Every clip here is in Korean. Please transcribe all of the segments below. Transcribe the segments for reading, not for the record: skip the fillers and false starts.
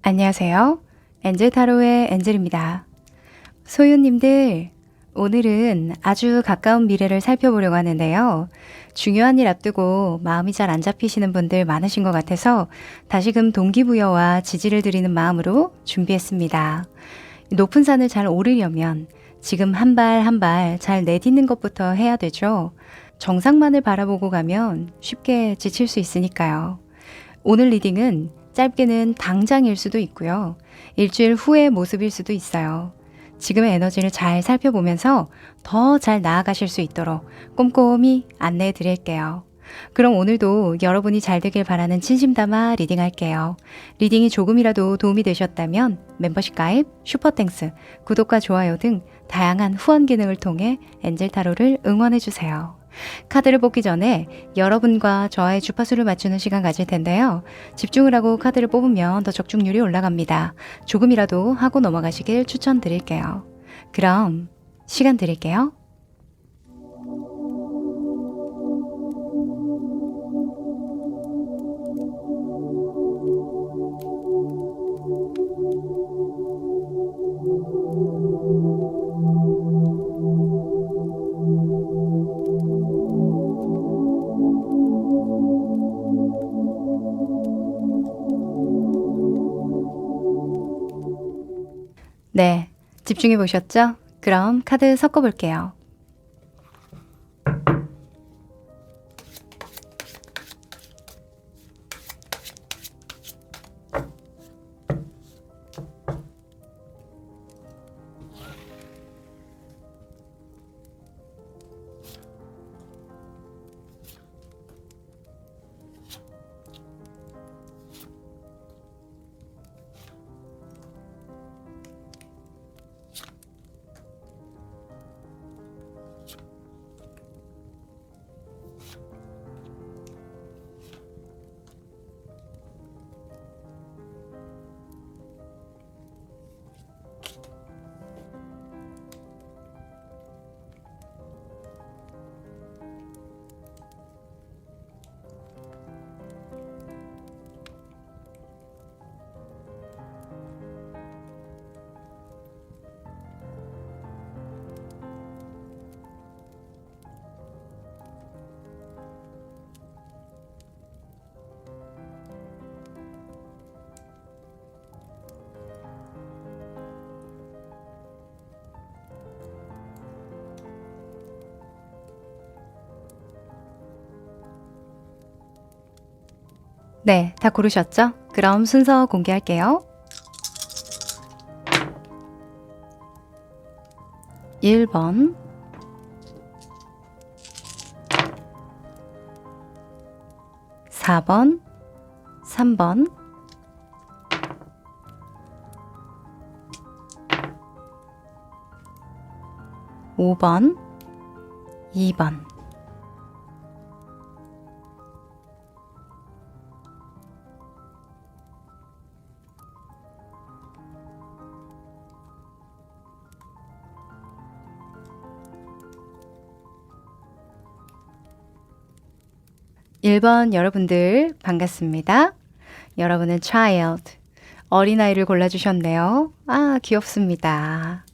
안녕하세요. 엔젤 타로의 엔젤입니다. 소유님들, 오늘은 아주 가까운 미래를 살펴보려고 하는데요. 중요한 일 앞두고 마음이 잘 안 잡히시는 분들 많으신 것 같아서 다시금 동기부여와 지지를 드리는 마음으로 준비했습니다. 높은 산을 잘 오르려면 지금 한 발 한 발 잘 내딛는 것부터 해야 되죠. 정상만을 바라보고 가면 쉽게 지칠 수 있으니까요. 오늘 리딩은 짧게는 당장일 수도 있고요. 일주일 후의 모습일 수도 있어요. 지금의 에너지를 잘 살펴보면서 더 잘 나아가실 수 있도록 꼼꼼히 안내해 드릴게요. 그럼 오늘도 여러분이 잘 되길 바라는 진심 담아 리딩할게요. 리딩이 조금이라도 도움이 되셨다면 멤버십 가입, 슈퍼땡스, 구독과 좋아요 등 다양한 후원 기능을 통해 엔젤 타로를 응원해 주세요. 카드를 뽑기 전에 여러분과 저의 주파수를 맞추는 시간 가질 텐데요. 집중을 하고 카드를 뽑으면 더 적중률이 올라갑니다. 조금이라도 하고 넘어가시길 추천드릴게요. 그럼 시간 드릴게요. 네, 집중해 보셨죠? 그럼 카드 섞어 볼게요. 네, 다 고르셨죠? 그럼 순서 공개할게요. 1번, 4번, 3번, 5번, 2번. 일 번 여러분들 반갑습니다. 여러분은 child, 어린아이를 골라주셨네요. 아, 귀엽습니다.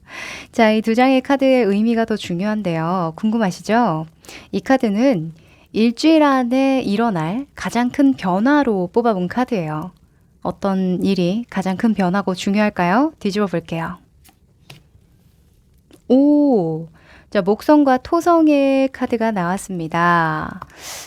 자, 이 두 장의 카드의 의미가 더 중요한데요. 궁금하시죠? 이 카드는 일주일 안에 일어날 가장 큰 변화로 뽑아본 카드예요. 어떤 일이 가장 큰 변화고 중요할까요? 뒤집어 볼게요. 오, 자, 목성과 토성의 카드가 나왔습니다.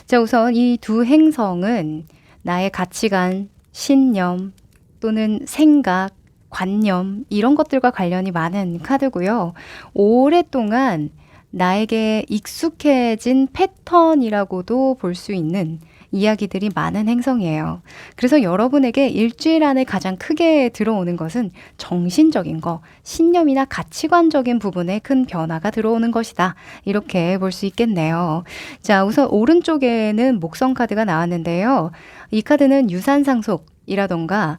자, 우선 이 두 행성은 나의 가치관, 신념 또는 생각, 관념 이런 것들과 관련이 많은 카드고요. 오랫동안 나에게 익숙해진 패턴이라고도 볼 수 있는 이야기들이 많은 행성이에요. 그래서 여러분에게 일주일 안에 가장 크게 들어오는 것은 정신적인 거, 신념이나 가치관적인 부분에 큰 변화가 들어오는 것이다. 이렇게 볼 수 있겠네요. 자, 우선 오른쪽에는 목성 카드가 나왔는데요. 이 카드는 유산상속이라던가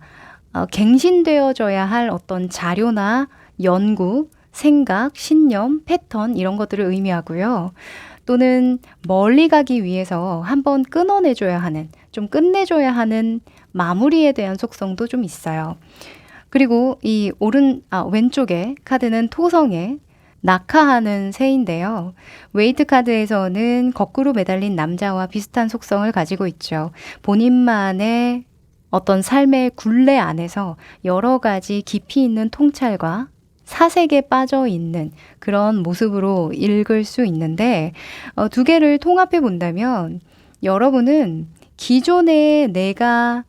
갱신되어져야 할 어떤 자료나 연구, 생각, 신념, 패턴 이런 것들을 의미하고요. 또는 멀리 가기 위해서 한번 끊어내줘야 하는, 좀 끝내줘야 하는 마무리에 대한 속성도 좀 있어요. 그리고 이 왼쪽에 카드는 토성의 낙하하는 새인데요. 웨이트 카드에서는 거꾸로 매달린 남자와 비슷한 속성을 가지고 있죠. 본인만의 어떤 삶의 굴레 안에서 여러 가지 깊이 있는 통찰과 사색에 빠져 있는 그런 모습으로 읽을 수 있는데, 두 개를 통합해 본다면 여러분은 기존에 내가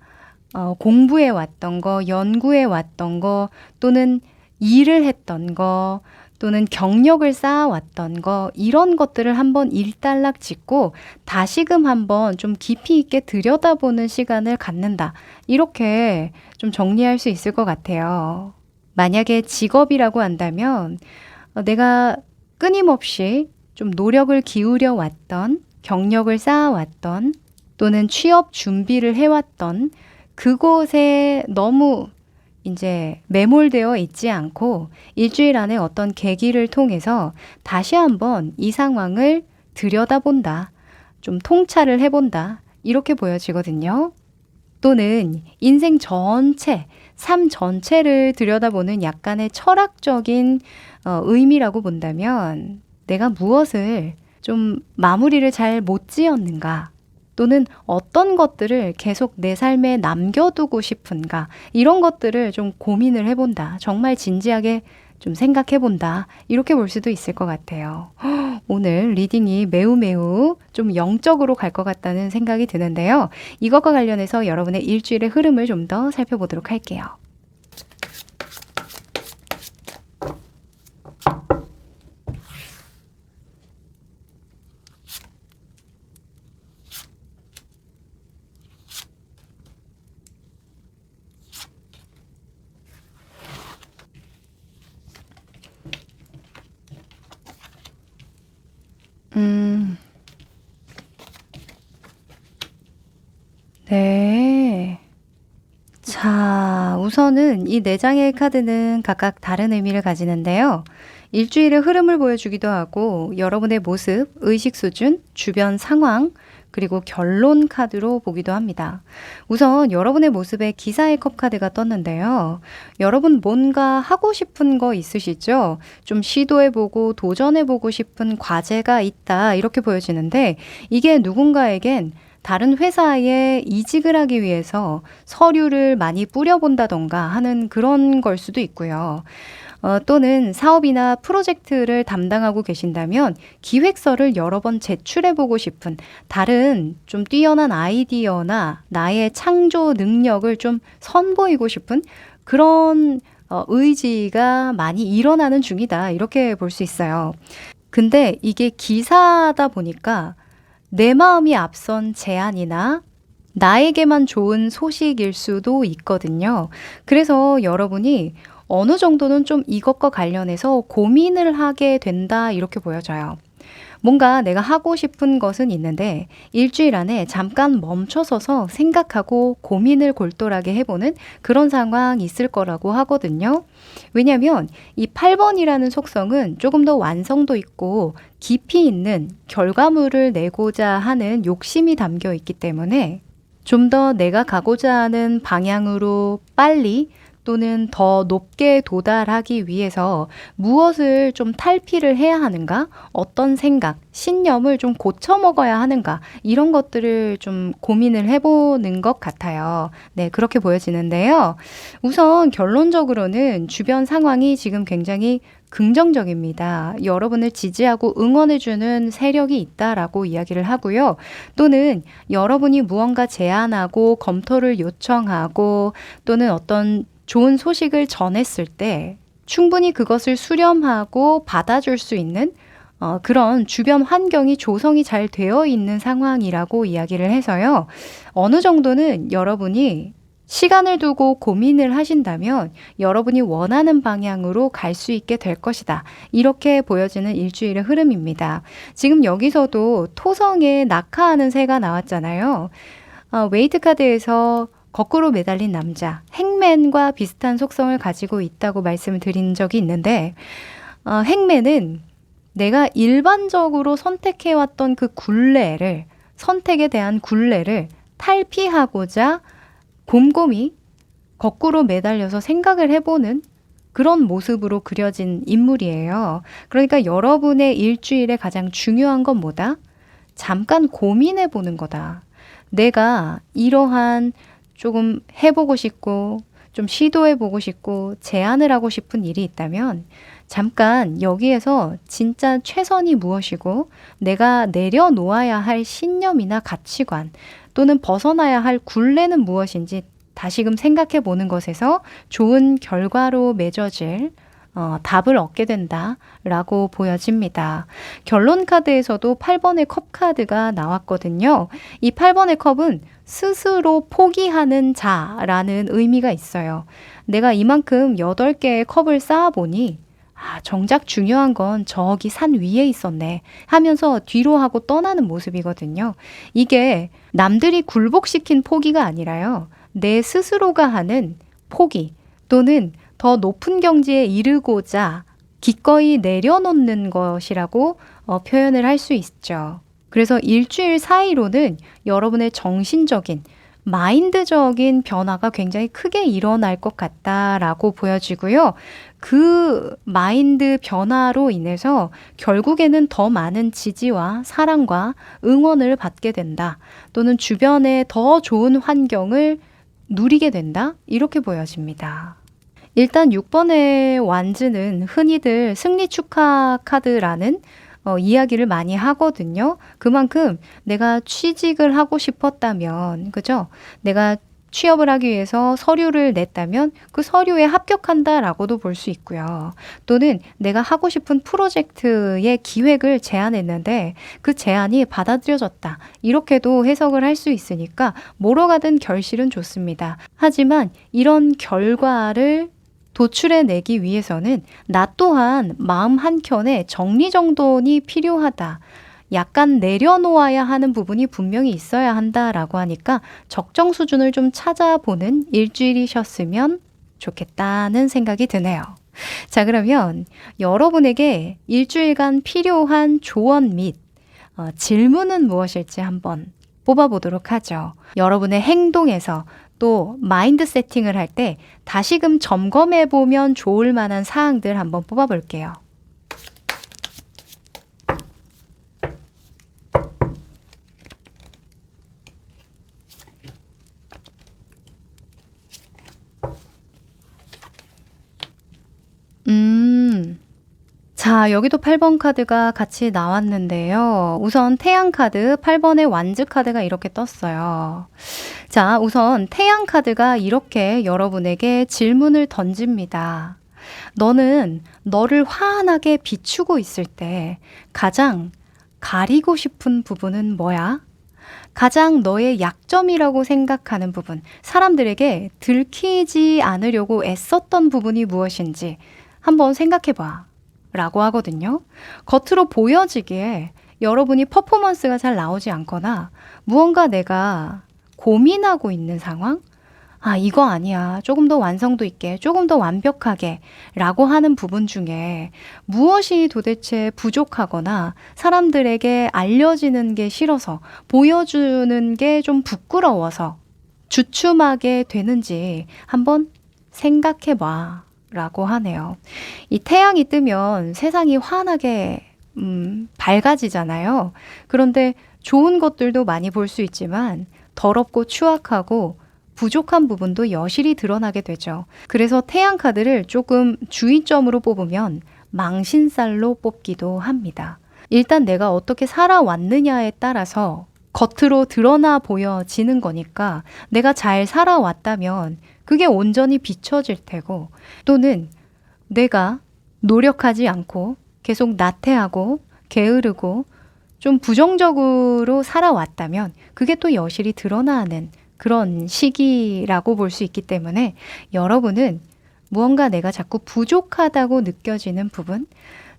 공부해 왔던 거, 연구해 왔던 거, 또는 일을 했던 거, 또는 경력을 쌓아왔던 거, 이런 것들을 한번 일단락 짓고 다시금 한번 좀 깊이 있게 들여다보는 시간을 갖는다. 이렇게 좀 정리할 수 있을 것 같아요. 만약에 직업이라고 한다면 내가 끊임없이 좀 노력을 기울여 왔던, 경력을 쌓아왔던, 또는 취업 준비를 해왔던 그곳에 너무 이제 매몰되어 있지 않고 일주일 안에 어떤 계기를 통해서 다시 한번 이 상황을 들여다본다. 좀 통찰을 해본다. 이렇게 보여지거든요. 또는 인생 전체, 삶 전체를 들여다보는 약간의 철학적인 의미라고 본다면 내가 무엇을 좀 마무리를 잘 못 지었는가? 또는 어떤 것들을 계속 내 삶에 남겨두고 싶은가? 이런 것들을 좀 고민을 해본다. 정말 진지하게 좀 생각해본다. 이렇게 볼 수도 있을 것 같아요. 오늘 리딩이 매우 좀 영적으로 갈 것 같다는 생각이 드는데요. 이것과 관련해서 여러분의 일주일의 흐름을 좀 더 살펴보도록 할게요. 네. 자, 우선은 이 네 장의 카드는 각각 다른 의미를 가지는데요. 일주일의 흐름을 보여주기도 하고 여러분의 모습, 의식 수준, 주변 상황, 그리고 결론 카드로 보기도 합니다. 우선 여러분의 모습에 기사의 컵 카드가 떴는데요. 여러분 뭔가 하고 싶은 거 있으시죠? 좀 시도해보고 도전해보고 싶은 과제가 있다 이렇게 보여지는데 이게 누군가에겐 다른 회사에 이직을 하기 위해서 서류를 많이 뿌려본다던가 하는 그런 걸 수도 있고요. 또는 사업이나 프로젝트를 담당하고 계신다면 기획서를 여러 번 제출해보고 싶은 다른 좀 뛰어난 아이디어나 나의 창조 능력을 좀 선보이고 싶은 그런 의지가 많이 일어나는 중이다. 이렇게 볼 수 있어요. 근데 이게 기사다 보니까 내 마음이 앞선 제안이나 나에게만 좋은 소식일 수도 있거든요. 그래서 여러분이 어느 정도는 좀 이것과 관련해서 고민을 하게 된다 이렇게 보여져요. 뭔가 내가 하고 싶은 것은 있는데 일주일 안에 잠깐 멈춰서서 생각하고 고민을 골똘하게 해보는 그런 상황이 있을 거라고 하거든요. 왜냐하면 이 8번이라는 속성은 조금 더 완성도 있고 깊이 있는 결과물을 내고자 하는 욕심이 담겨 있기 때문에 좀 더 내가 가고자 하는 방향으로 빨리 또는 더 높게 도달하기 위해서 무엇을 좀 탈피를 해야 하는가? 어떤 생각, 신념을 좀 고쳐 먹어야 하는가? 이런 것들을 좀 고민을 해보는 것 같아요. 네, 그렇게 보여지는데요. 우선 결론적으로는 주변 상황이 지금 굉장히 긍정적입니다. 여러분을 지지하고 응원해주는 세력이 있다라고 이야기를 하고요. 또는 여러분이 무언가 제안하고 검토를 요청하고 또는 어떤 좋은 소식을 전했을 때 충분히 그것을 수렴하고 받아줄 수 있는 그런 주변 환경이 조성이 잘 되어 있는 상황이라고 이야기를 해서요. 어느 정도는 여러분이 시간을 두고 고민을 하신다면 여러분이 원하는 방향으로 갈 수 있게 될 것이다. 이렇게 보여지는 일주일의 흐름입니다. 지금 여기서도 토성에 낙하하는 새가 나왔잖아요. 웨이트 카드에서 거꾸로 매달린 남자, 행맨과 비슷한 속성을 가지고 있다고 말씀을 드린 적이 있는데 행맨은 내가 일반적으로 선택해왔던 그 선택에 대한 굴레를 탈피하고자 곰곰이 거꾸로 매달려서 생각을 해보는 그런 모습으로 그려진 인물이에요. 그러니까 여러분의 일주일에 가장 중요한 건 뭐다? 잠깐 고민해 보는 거다. 내가 이러한 조금 해보고 싶고 좀 시도해 보고 싶고 제안을 하고 싶은 일이 있다면 잠깐 여기에서 진짜 최선이 무엇이고 내가 내려놓아야 할 신념이나 가치관 또는 벗어나야 할 굴레는 무엇인지 다시금 생각해 보는 것에서 좋은 결과로 맺어질 답을 얻게 된다라고 보여집니다. 결론 카드에서도 8번의 컵 카드가 나왔거든요. 이 8번의 컵은 스스로 포기하는 자라는 의미가 있어요. 내가 이만큼 8개의 컵을 쌓아보니 정작 중요한 건 저기 산 위에 있었네 하면서 뒤로 하고 떠나는 모습이거든요. 이게 남들이 굴복시킨 포기가 아니라요. 내 스스로가 하는 포기 또는 더 높은 경지에 이르고자 기꺼이 내려놓는 것이라고 표현을 할 수 있죠. 그래서 일주일 사이로는 여러분의 정신적인 마인드적인 변화가 굉장히 크게 일어날 것 같다라고 보여지고요. 그 마인드 변화로 인해서 결국에는 더 많은 지지와 사랑과 응원을 받게 된다. 또는 주변에 더 좋은 환경을 누리게 된다. 이렇게 보여집니다. 일단 6번의 완즈는 흔히들 승리 축하 카드라는 이야기를 많이 하거든요. 그만큼 내가 취직을 하고 싶었다면, 그죠? 내가 취업을 하기 위해서 서류를 냈다면 그 서류에 합격한다라고도 볼 수 있고요. 또는 내가 하고 싶은 프로젝트의 기획을 제안했는데 그 제안이 받아들여졌다. 이렇게도 해석을 할 수 있으니까 뭐로 가든 결실은 좋습니다. 하지만 이런 결과를 도출해내기 위해서는 나 또한 마음 한켠에 정리정돈이 필요하다. 약간 내려놓아야 하는 부분이 분명히 있어야 한다라고 하니까 적정 수준을 좀 찾아보는 일주일이셨으면 좋겠다는 생각이 드네요. 자, 그러면 여러분에게 일주일간 필요한 조언 및 질문은 무엇일지 한번 뽑아보도록 하죠. 여러분의 행동에서 또 마인드 세팅을 할 때 다시금 점검해 보면 좋을 만한 사항들 한번 뽑아볼게요. 자, 여기도 8번 카드가 같이 나왔는데요. 우선 태양 카드, 8번의 완즈 카드가 이렇게 떴어요. 자, 우선 태양 카드가 이렇게 여러분에게 질문을 던집니다. 너는 너를 환하게 비추고 있을 때 가장 가리고 싶은 부분은 뭐야? 가장 너의 약점이라고 생각하는 부분, 사람들에게 들키지 않으려고 애썼던 부분이 무엇인지 한번 생각해 봐. 라고 하거든요. 겉으로 보여지기에 여러분이 퍼포먼스가 잘 나오지 않거나 무언가 내가 고민하고 있는 상황? 이거 아니야. 조금 더 완성도 있게, 조금 더 완벽하게 라고 하는 부분 중에 무엇이 도대체 부족하거나 사람들에게 알려지는 게 싫어서 보여주는 게 좀 부끄러워서 주춤하게 되는지 한번 생각해 봐. 라고 하네요. 이 태양이 뜨면 세상이 환하게 밝아지잖아요. 그런데 좋은 것들도 많이 볼 수 있지만 더럽고 추악하고 부족한 부분도 여실히 드러나게 되죠. 그래서 태양 카드를 조금 주의점으로 뽑으면 망신살로 뽑기도 합니다. 일단 내가 어떻게 살아왔느냐에 따라서 겉으로 드러나 보여지는 거니까 내가 잘 살아왔다면 그게 온전히 비춰질 테고 또는 내가 노력하지 않고 계속 나태하고 게으르고 좀 부정적으로 살아왔다면 그게 또 여실히 드러나는 그런 시기라고 볼 수 있기 때문에 여러분은 무언가 내가 자꾸 부족하다고 느껴지는 부분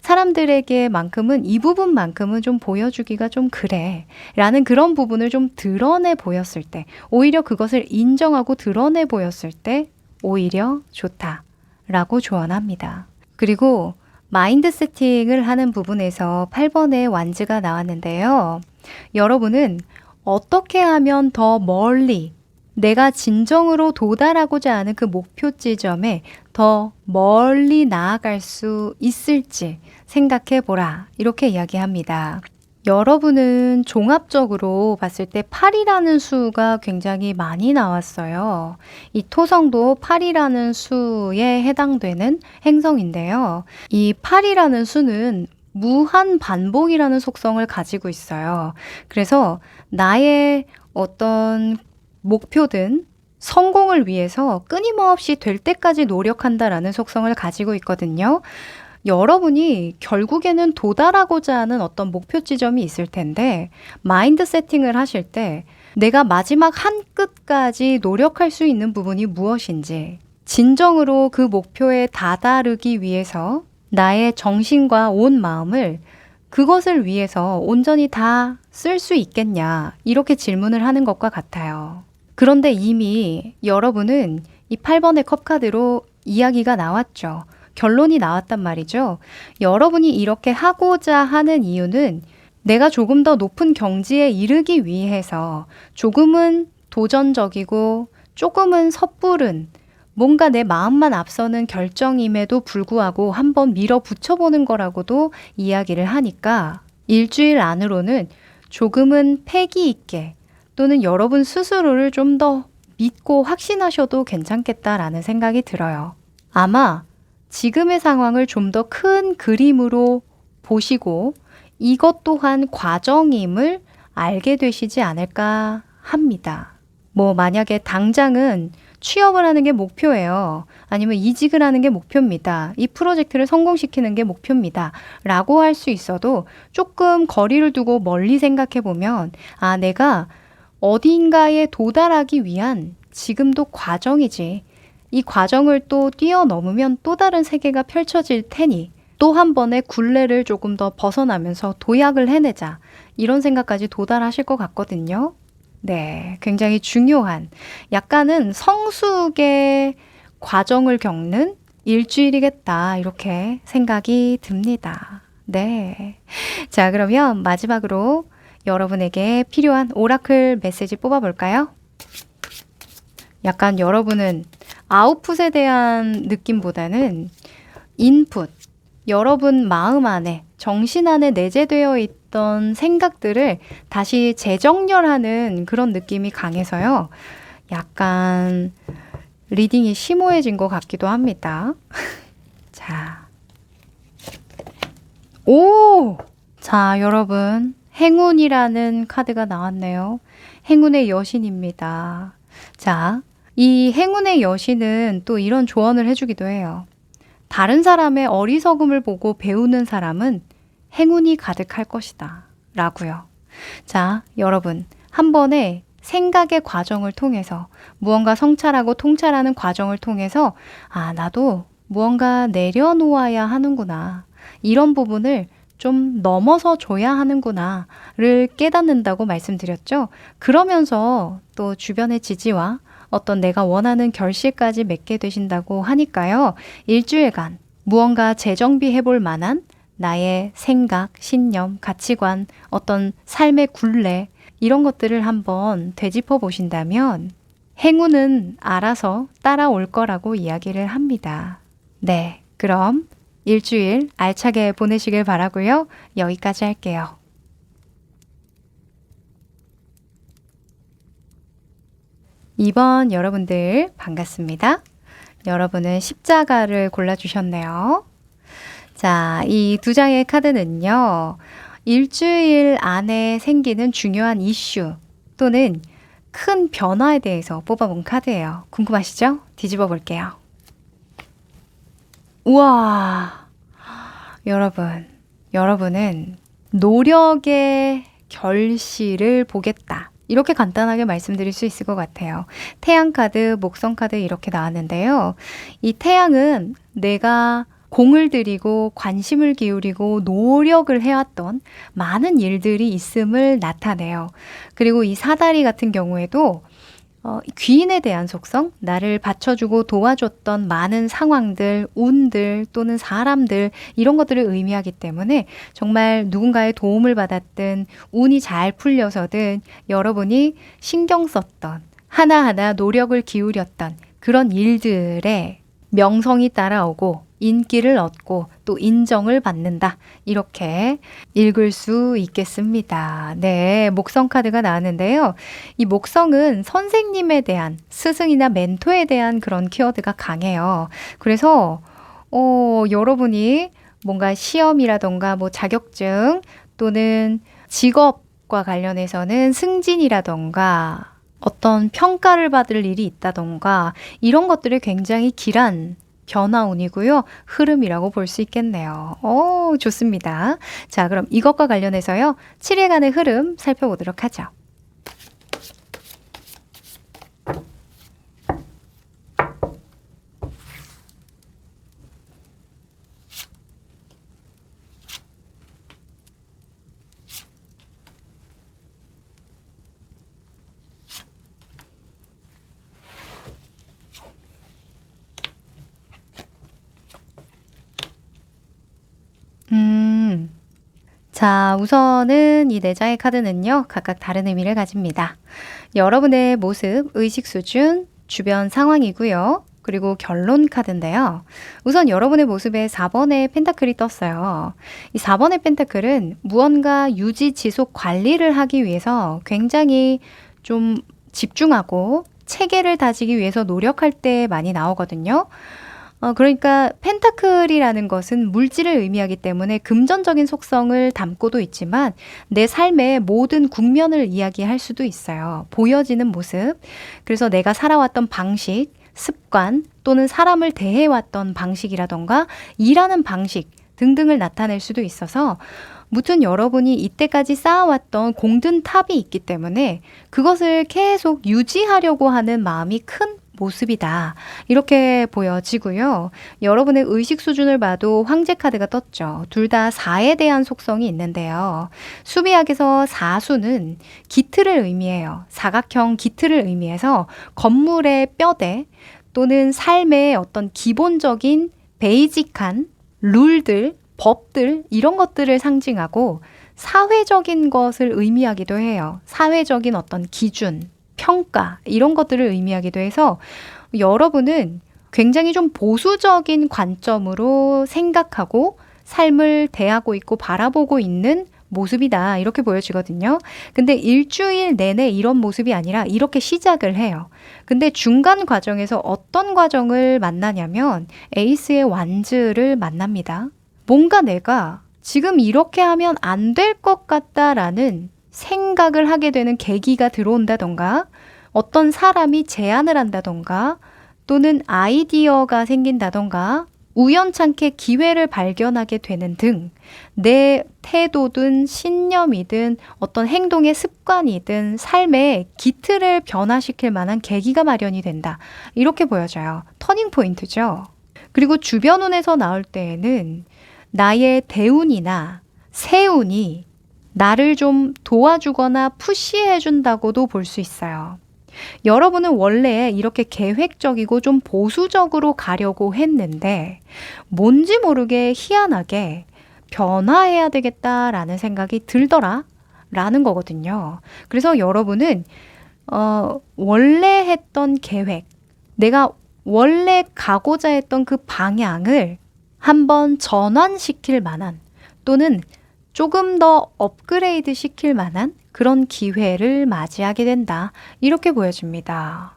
사람들에게만큼은 이 부분만큼은 좀 보여주기가 좀 그래 라는 그런 부분을 좀 드러내 보였을 때 오히려 그것을 인정하고 드러내 보였을 때 오히려 좋다 라고 조언합니다. 그리고 마인드 세팅을 하는 부분에서 8번의 완즈가 나왔는데요. 여러분은 어떻게 하면 더 멀리 내가 진정으로 도달하고자 하는 그 목표 지점에 더 멀리 나아갈 수 있을지 생각해 보라. 이렇게 이야기합니다. 여러분은 종합적으로 봤을 때 8이라는 수가 굉장히 많이 나왔어요. 이 토성도 8이라는 수에 해당되는 행성인데요. 이 8이라는 수는 무한 반복이라는 속성을 가지고 있어요. 그래서 나의 어떤 목표든 성공을 위해서 끊임없이 될 때까지 노력한다라는 속성을 가지고 있거든요. 여러분이 결국에는 도달하고자 하는 어떤 목표 지점이 있을 텐데 마인드 세팅을 하실 때 내가 마지막 한 끝까지 노력할 수 있는 부분이 무엇인지 진정으로 그 목표에 다다르기 위해서 나의 정신과 온 마음을 그것을 위해서 온전히 다 쓸 수 있겠냐 이렇게 질문을 하는 것과 같아요. 그런데 이미 여러분은 이 8번의 컵카드로 이야기가 나왔죠. 결론이 나왔단 말이죠. 여러분이 이렇게 하고자 하는 이유는 내가 조금 더 높은 경지에 이르기 위해서 조금은 도전적이고 조금은 섣부른 뭔가 내 마음만 앞서는 결정임에도 불구하고 한번 밀어붙여보는 거라고도 이야기를 하니까 일주일 안으로는 조금은 패기 있게 또는 여러분 스스로를 좀 더 믿고 확신하셔도 괜찮겠다라는 생각이 들어요. 아마 지금의 상황을 좀 더 큰 그림으로 보시고 이것 또한 과정임을 알게 되시지 않을까 합니다. 뭐 만약에 당장은 취업을 하는 게 목표예요. 아니면 이직을 하는 게 목표입니다. 이 프로젝트를 성공시키는 게 목표입니다. 라고 할 수 있어도 조금 거리를 두고 멀리 생각해 보면 아, 내가 어딘가에 도달하기 위한 지금도 과정이지. 이 과정을 또 뛰어넘으면 또 다른 세계가 펼쳐질 테니 또 한 번의 굴레를 조금 더 벗어나면서 도약을 해내자. 이런 생각까지 도달하실 것 같거든요. 네, 굉장히 중요한 약간은 성숙의 과정을 겪는 일주일이겠다. 이렇게 생각이 듭니다. 네. 자, 그러면 마지막으로 여러분에게 필요한 오라클 메시지 뽑아볼까요? 약간 여러분은 아웃풋에 대한 느낌보다는 인풋, 여러분 마음 안에, 정신 안에 내재되어 있던 생각들을 다시 재정렬하는 그런 느낌이 강해서요. 약간 리딩이 심오해진 것 같기도 합니다. 자, 오! 자, 여러분. 행운이라는 카드가 나왔네요. 행운의 여신입니다. 자, 이 행운의 여신은 또 이런 조언을 해주기도 해요. 다른 사람의 어리석음을 보고 배우는 사람은 행운이 가득할 것이다. 라고요. 자, 여러분. 한 번에 생각의 과정을 통해서 무언가 성찰하고 통찰하는 과정을 통해서 아, 나도 무언가 내려놓아야 하는구나. 이런 부분을 좀 넘어서 줘야 하는구나를 깨닫는다고 말씀드렸죠. 그러면서 또 주변의 지지와 어떤 내가 원하는 결실까지 맺게 되신다고 하니까요. 일주일간 무언가 재정비해 볼 만한 나의 생각, 신념, 가치관, 어떤 삶의 굴레 이런 것들을 한번 되짚어 보신다면 행운은 알아서 따라올 거라고 이야기를 합니다. 네, 그럼 일주일 알차게 보내시길 바라고요. 여기까지 할게요. 이번 여러분들 반갑습니다. 여러분은 십자가를 골라주셨네요. 자, 이 두 장의 카드는요. 일주일 안에 생기는 중요한 이슈 또는 큰 변화에 대해서 뽑아본 카드예요. 궁금하시죠? 뒤집어 볼게요. 우와, 여러분은 노력의 결실을 보겠다. 이렇게 간단하게 말씀드릴 수 있을 것 같아요. 태양 카드, 목성 카드 이렇게 나왔는데요. 이 태양은 내가 공을 들이고 관심을 기울이고 노력을 해왔던 많은 일들이 있음을 나타내요. 그리고 이 사다리 같은 경우에도 귀인에 대한 속성, 나를 받쳐주고 도와줬던 많은 상황들, 운들 또는 사람들 이런 것들을 의미하기 때문에 정말 누군가의 도움을 받았든 운이 잘 풀려서든 여러분이 신경 썼던 하나하나 노력을 기울였던 그런 일들에 명성이 따라오고 인기를 얻고 또 인정을 받는다. 이렇게 읽을 수 있겠습니다. 네, 목성 카드가 나왔는데요. 이 목성은 선생님에 대한, 스승이나 멘토에 대한 그런 키워드가 강해요. 그래서 여러분이 뭔가 시험이라던가 뭐 자격증 또는 직업과 관련해서는 승진이라던가 어떤 평가를 받을 일이 있다던가 이런 것들이 굉장히 길한 변화운이고요. 흐름이라고 볼 수 있겠네요. 좋습니다. 자, 그럼 이것과 관련해서요. 7일간의 흐름 살펴보도록 하죠. 자, 우선은 이 네 장의 카드는요, 각각 다른 의미를 가집니다. 여러분의 모습, 의식 수준, 주변 상황이고요. 그리고 결론 카드인데요. 우선 여러분의 모습에 4번의 펜타클이 떴어요. 이 4번의 펜타클은 무언가 유지, 지속, 관리를 하기 위해서 굉장히 좀 집중하고 체계를 다지기 위해서 노력할 때 많이 나오거든요. 그러니까 펜타클이라는 것은 물질을 의미하기 때문에 금전적인 속성을 담고도 있지만 내 삶의 모든 국면을 이야기할 수도 있어요. 보여지는 모습. 그래서 내가 살아왔던 방식, 습관 또는 사람을 대해왔던 방식이라던가 일하는 방식 등등을 나타낼 수도 있어서 무튼 여러분이 이때까지 쌓아왔던 공든 탑이 있기 때문에 그것을 계속 유지하려고 하는 마음이 큰 모습이다. 이렇게 보여지고요. 여러분의 의식 수준을 봐도 황제 카드가 떴죠. 둘 다 4에 대한 속성이 있는데요. 수비학에서 4수는 기틀을 의미해요. 사각형 기틀을 의미해서 건물의 뼈대 또는 삶의 어떤 기본적인 베이직한 룰들, 법들 이런 것들을 상징하고 사회적인 것을 의미하기도 해요. 사회적인 어떤 기준, 평가 이런 것들을 의미하기도 해서 여러분은 굉장히 좀 보수적인 관점으로 생각하고 삶을 대하고 있고 바라보고 있는 모습이다 이렇게 보여지거든요. 근데 일주일 내내 이런 모습이 아니라 이렇게 시작을 해요. 근데 중간 과정에서 어떤 과정을 만나냐면 에이스의 완즈를 만납니다. 뭔가 내가 지금 이렇게 하면 안 될 것 같다라는 생각을 하게 되는 계기가 들어온다던가 어떤 사람이 제안을 한다던가 또는 아이디어가 생긴다던가 우연찮게 기회를 발견하게 되는 등 내 태도든 신념이든 어떤 행동의 습관이든 삶의 기틀을 변화시킬 만한 계기가 마련이 된다. 이렇게 보여져요. 터닝 포인트죠. 그리고 주변운에서 나올 때에는 나의 대운이나 세운이 나를 좀 도와주거나 푸시해준다고도 볼 수 있어요. 여러분은 원래 이렇게 계획적이고 좀 보수적으로 가려고 했는데 뭔지 모르게 희한하게 변화해야 되겠다라는 생각이 들더라 라는 거거든요. 그래서 여러분은 원래 했던 계획, 내가 원래 가고자 했던 그 방향을 한번 전환시킬 만한 또는 조금 더 업그레이드 시킬 만한 그런 기회를 맞이하게 된다. 이렇게 보여집니다.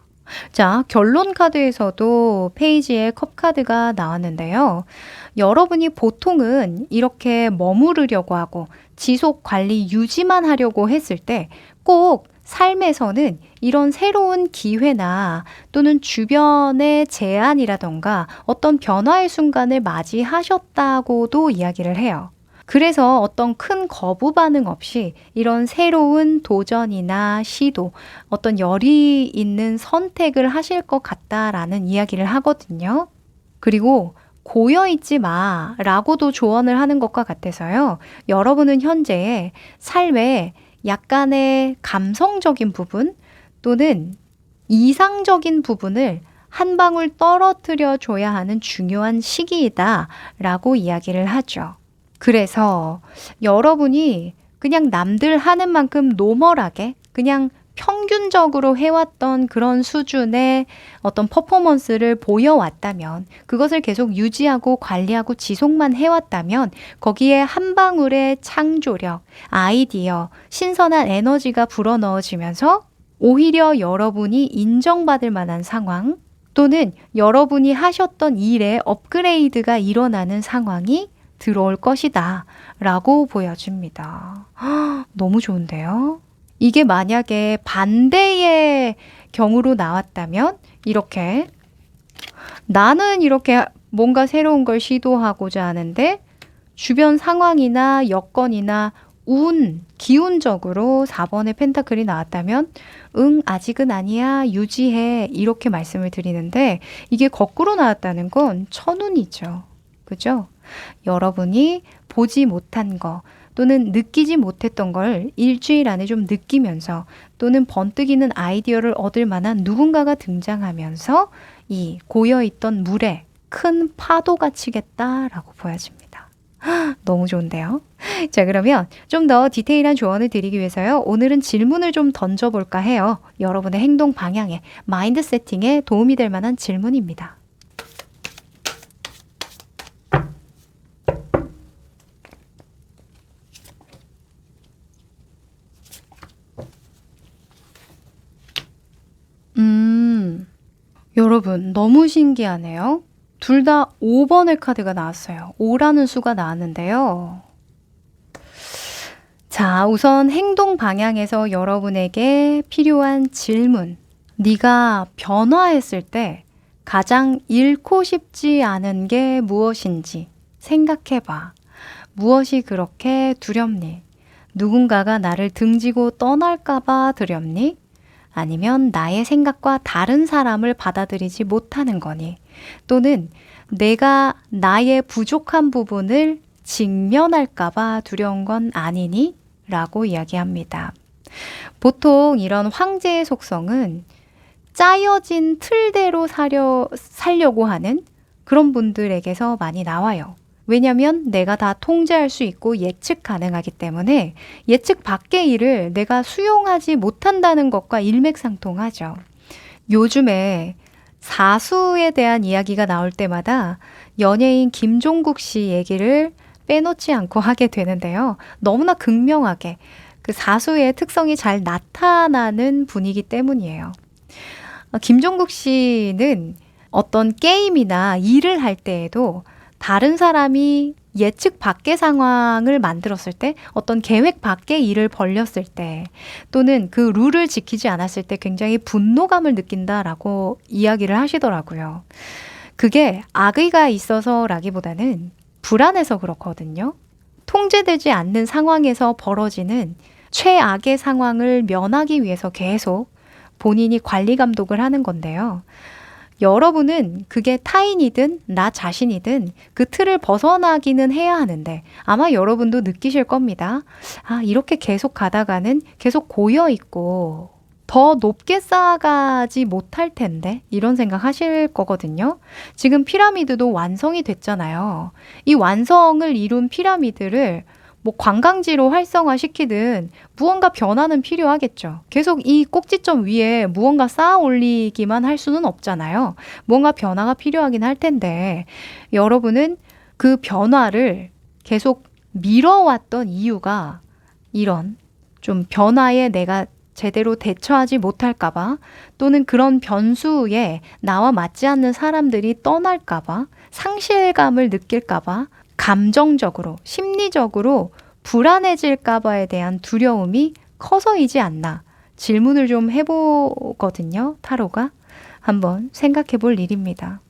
자, 결론 카드에서도 페이지에 컵 카드가 나왔는데요. 여러분이 보통은 이렇게 머무르려고 하고 지속 관리 유지만 하려고 했을 때 꼭 삶에서는 이런 새로운 기회나 또는 주변의 제안이라던가 어떤 변화의 순간을 맞이하셨다고도 이야기를 해요. 그래서 어떤 큰 거부 반응 없이 이런 새로운 도전이나 시도, 어떤 열이 있는 선택을 하실 것 같다라는 이야기를 하거든요. 그리고 고여있지 마 라고도 조언을 하는 것과 같아서요. 여러분은 현재 삶에 약간의 감성적인 부분 또는 이상적인 부분을 한 방울 떨어뜨려 줘야 하는 중요한 시기이다 라고 이야기를 하죠. 그래서 여러분이 그냥 남들 하는 만큼 노멀하게 그냥 평균적으로 해왔던 그런 수준의 어떤 퍼포먼스를 보여왔다면, 그것을 계속 유지하고 관리하고 지속만 해왔다면 거기에 한 방울의 창조력, 아이디어, 신선한 에너지가 불어넣어지면서 오히려 여러분이 인정받을 만한 상황, 또는 여러분이 하셨던 일에 업그레이드가 일어나는 상황이 들어올 것이다 라고 보여집니다. 너무 좋은데요? 이게 만약에 반대의 경우로 나왔다면, 이렇게 나는 이렇게 뭔가 새로운 걸 시도하고자 하는데 주변 상황이나 여건이나 기운적으로 4번의 펜타클이 나왔다면 아직은 아니야, 유지해, 이렇게 말씀을 드리는데, 이게 거꾸로 나왔다는 건 천운이죠. 그죠? 여러분이 보지 못한 거 또는 느끼지 못했던 걸 일주일 안에 좀 느끼면서, 또는 번뜩이는 아이디어를 얻을 만한 누군가가 등장하면서 이 고여있던 물에 큰 파도가 치겠다라고 보여집니다. 너무 좋은데요? 자, 그러면 좀 더 디테일한 조언을 드리기 위해서요, 오늘은 질문을 좀 던져볼까 해요. 여러분의 행동 방향에, 마인드 세팅에 도움이 될 만한 질문입니다. 여러분, 너무 신기하네요. 둘 다 5번의 카드가 나왔어요. 5라는 수가 나왔는데요. 자, 우선 행동 방향에서 여러분에게 필요한 질문. 네가 변화했을 때 가장 잃고 싶지 않은 게 무엇인지 생각해봐. 무엇이 그렇게 두렵니? 누군가가 나를 등지고 떠날까봐 두렵니? 아니면 나의 생각과 다른 사람을 받아들이지 못하는 거니? 또는 내가 나의 부족한 부분을 직면할까봐 두려운 건 아니니? 라고 이야기합니다. 보통 이런 황제의 속성은 짜여진 틀대로 살려고 하는 그런 분들에게서 많이 나와요. 왜냐하면 내가 다 통제할 수 있고 예측 가능하기 때문에 예측 밖의 일을 내가 수용하지 못한다는 것과 일맥상통하죠. 요즘에 사수에 대한 이야기가 나올 때마다 연예인 김종국 씨 얘기를 빼놓지 않고 하게 되는데요. 너무나 극명하게 그 사수의 특성이 잘 나타나는 분이기 때문이에요. 김종국 씨는 어떤 게임이나 일을 할 때에도 다른 사람이 예측 밖의 상황을 만들었을 때, 어떤 계획 밖의 일을 벌렸을 때, 또는 그 룰을 지키지 않았을 때 굉장히 분노감을 느낀다라고 이야기를 하시더라고요. 그게 악의가 있어서라기보다는 불안해서 그렇거든요. 통제되지 않는 상황에서 벌어지는 최악의 상황을 면하기 위해서 계속 본인이 관리 감독을 하는 건데요. 여러분은 그게 타인이든 나 자신이든 그 틀을 벗어나기는 해야 하는데, 아마 여러분도 느끼실 겁니다. 이렇게 계속 가다가는 계속 고여있고 더 높게 쌓아가지 못할 텐데, 이런 생각 하실 거거든요. 지금 피라미드도 완성이 됐잖아요. 이 완성을 이룬 피라미드를 뭐 관광지로 활성화시키든 무언가 변화는 필요하겠죠. 계속 이 꼭지점 위에 무언가 쌓아 올리기만 할 수는 없잖아요. 무언가 변화가 필요하긴 할 텐데, 여러분은 그 변화를 계속 미뤄왔던 이유가 이런 좀 변화에 내가 제대로 대처하지 못할까봐, 또는 그런 변수에 나와 맞지 않는 사람들이 떠날까봐, 상실감을 느낄까봐, 감정적으로, 심리적으로 불안해질까봐에 대한 두려움이 커서이지 않나 질문을 좀 해보거든요. 타로가. 한번 생각해 볼 일입니다.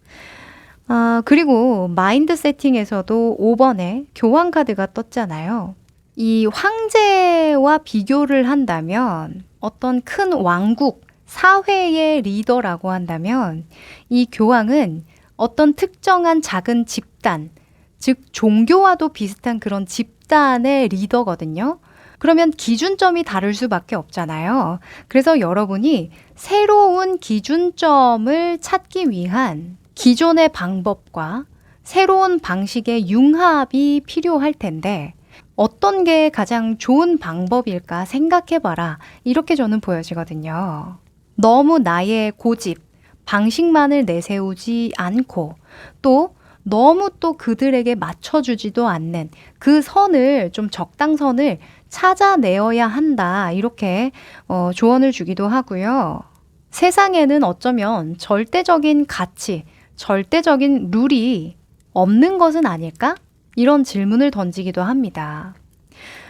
그리고 마인드 세팅에서도 5번에 교황 카드가 떴잖아요. 이 황제와 비교를 한다면, 어떤 큰 왕국, 사회의 리더라고 한다면, 이 교황은 어떤 특정한 작은 집단, 즉 종교와도 비슷한 그런 집단의 리더거든요. 그러면 기준점이 다를 수밖에 없잖아요. 그래서 여러분이 새로운 기준점을 찾기 위한 기존의 방법과 새로운 방식의 융합이 필요할 텐데, 어떤 게 가장 좋은 방법일까 생각해봐라. 이렇게 저는 보여지거든요. 너무 나의 고집, 방식만을 내세우지 않고 또 너무 또 그들에게 맞춰주지도 않는 그 선을 좀 적당선을 찾아내어야 한다. 이렇게 조언을 주기도 하고요. 세상에는 어쩌면 절대적인 가치, 절대적인 룰이 없는 것은 아닐까? 이런 질문을 던지기도 합니다.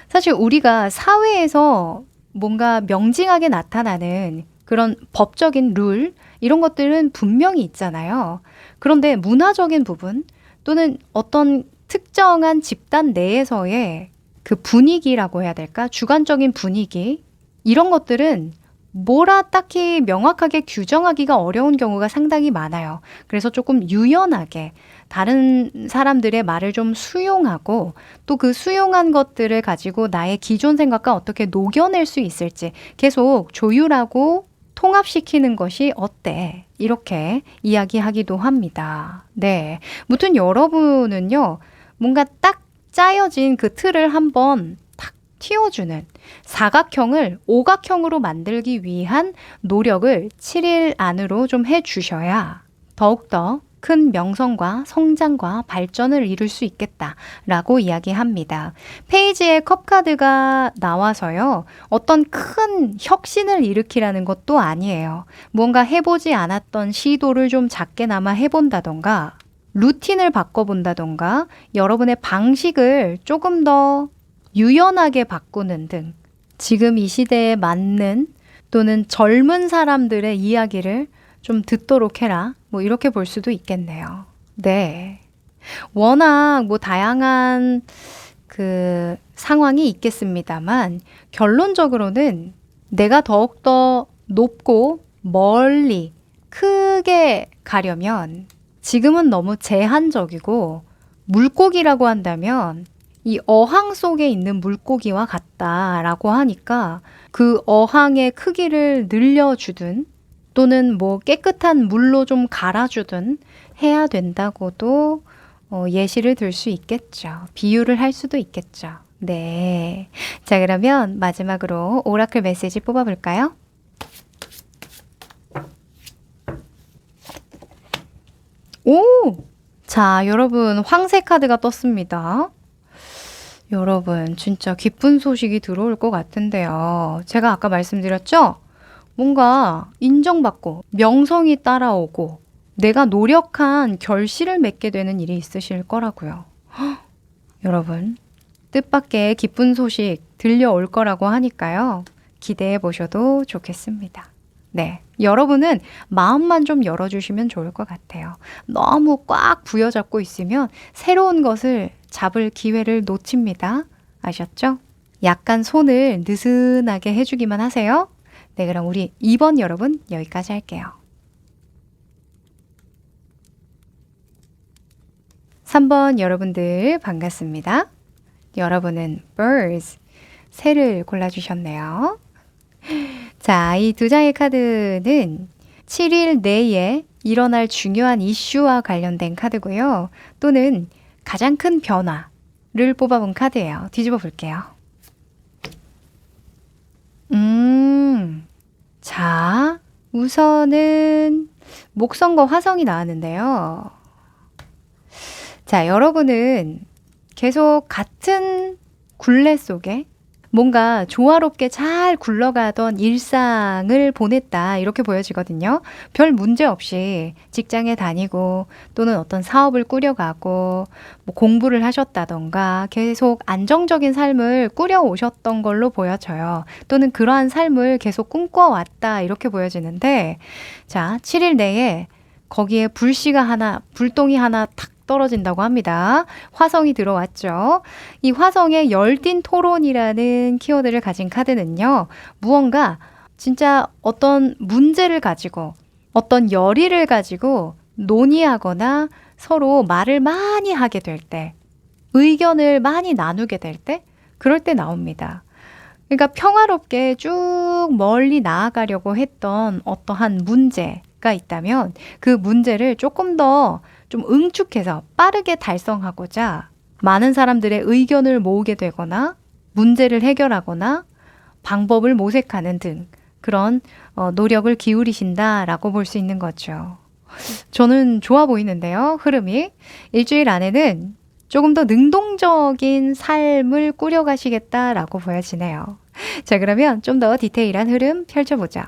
사실 우리가 사회에서 뭔가 명징하게 나타나는 그런 법적인 룰, 이런 것들은 분명히 있잖아요. 그런데 문화적인 부분 또는 어떤 특정한 집단 내에서의 그 분위기라고 해야 될까? 주관적인 분위기, 이런 것들은 뭐라 딱히 명확하게 규정하기가 어려운 경우가 상당히 많아요. 그래서 조금 유연하게 다른 사람들의 말을 좀 수용하고 또 그 수용한 것들을 가지고 나의 기존 생각과 어떻게 녹여낼 수 있을지 계속 조율하고 통합시키는 것이 어때? 이렇게 이야기하기도 합니다. 네. 무튼 여러분은요, 뭔가 딱 짜여진 그 틀을 한번 탁 틔워주는 사각형을 오각형으로 만들기 위한 노력을 7일 안으로 좀 해주셔야 더욱더 큰 명성과 성장과 발전을 이룰 수 있겠다라고 이야기합니다. 페이지에 컵카드가 나와서요. 어떤 큰 혁신을 일으키라는 것도 아니에요. 뭔가 해보지 않았던 시도를 좀 작게나마 해본다던가 루틴을 바꿔본다던가 여러분의 방식을 조금 더 유연하게 바꾸는 등 지금 이 시대에 맞는 또는 젊은 사람들의 이야기를 좀 듣도록 해라. 뭐 이렇게 볼 수도 있겠네요. 네. 워낙 뭐 다양한 그 상황이 있겠습니다만 결론적으로는 내가 더욱더 높고 멀리 크게 가려면 지금은 너무 제한적이고 물고기라고 한다면 이 어항 속에 있는 물고기와 같다라고 하니까 그 어항의 크기를 늘려주든 또는 뭐 깨끗한 물로 좀 갈아주든 해야 된다고도 예시를 들 수 있겠죠. 비유를 할 수도 있겠죠. 네. 자, 그러면 마지막으로 오라클 메시지 뽑아볼까요? 오! 자, 여러분 황새 카드가 떴습니다. 여러분 진짜 기쁜 소식이 들어올 것 같은데요. 제가 아까 말씀드렸죠? 뭔가 인정받고 명성이 따라오고 내가 노력한 결실을 맺게 되는 일이 있으실 거라고요. 헉, 여러분 뜻밖의 기쁜 소식 들려올 거라고 하니까요. 기대해 보셔도 좋겠습니다. 네, 여러분은 마음만 좀 열어주시면 좋을 것 같아요. 너무 꽉 부여잡고 있으면 새로운 것을 잡을 기회를 놓칩니다. 아셨죠? 약간 손을 느슨하게 해주기만 하세요. 네, 그럼 우리 2번 여러분 여기까지 할게요. 3번 여러분들 반갑습니다. 여러분은 birds, 새를 골라주셨네요. 자, 이 두 장의 카드는 7일 내에 일어날 중요한 이슈와 관련된 카드고요. 또는 가장 큰 변화를 뽑아본 카드예요. 뒤집어 볼게요. 자, 우선은 목성과 화성이 나왔는데요. 자, 여러분은 계속 같은 굴레 속에 뭔가 조화롭게 잘 굴러가던 일상을 보냈다 이렇게 보여지거든요. 별 문제 없이 직장에 다니고 또는 어떤 사업을 꾸려가고 뭐 공부를 하셨다던가 계속 안정적인 삶을 꾸려오셨던 걸로 보여져요. 또는 그러한 삶을 계속 꿈꿔왔다 이렇게 보여지는데 자, 7일 내에 거기에 불똥이 하나 탁 떨어진다고 합니다. 화성이 들어왔죠. 이 화성의 열띤 토론이라는 키워드를 가진 카드는요. 무언가 진짜 어떤 문제를 가지고 어떤 열의를 가지고 논의하거나 서로 말을 많이 하게 될 때, 의견을 많이 나누게 될 때, 그럴 때 나옵니다. 그러니까 평화롭게 쭉 멀리 나아가려고 했던 어떠한 문제가 있다면 그 문제를 조금 더 좀 응축해서 빠르게 달성하고자 많은 사람들의 의견을 모으게 되거나 문제를 해결하거나 방법을 모색하는 등 그런 노력을 기울이신다라고 볼 수 있는 거죠. 저는 좋아 보이는데요. 흐름이. 일주일 안에는 조금 더 능동적인 삶을 꾸려가시겠다라고 보여지네요. 자, 그러면 좀 더 디테일한 흐름 펼쳐보죠.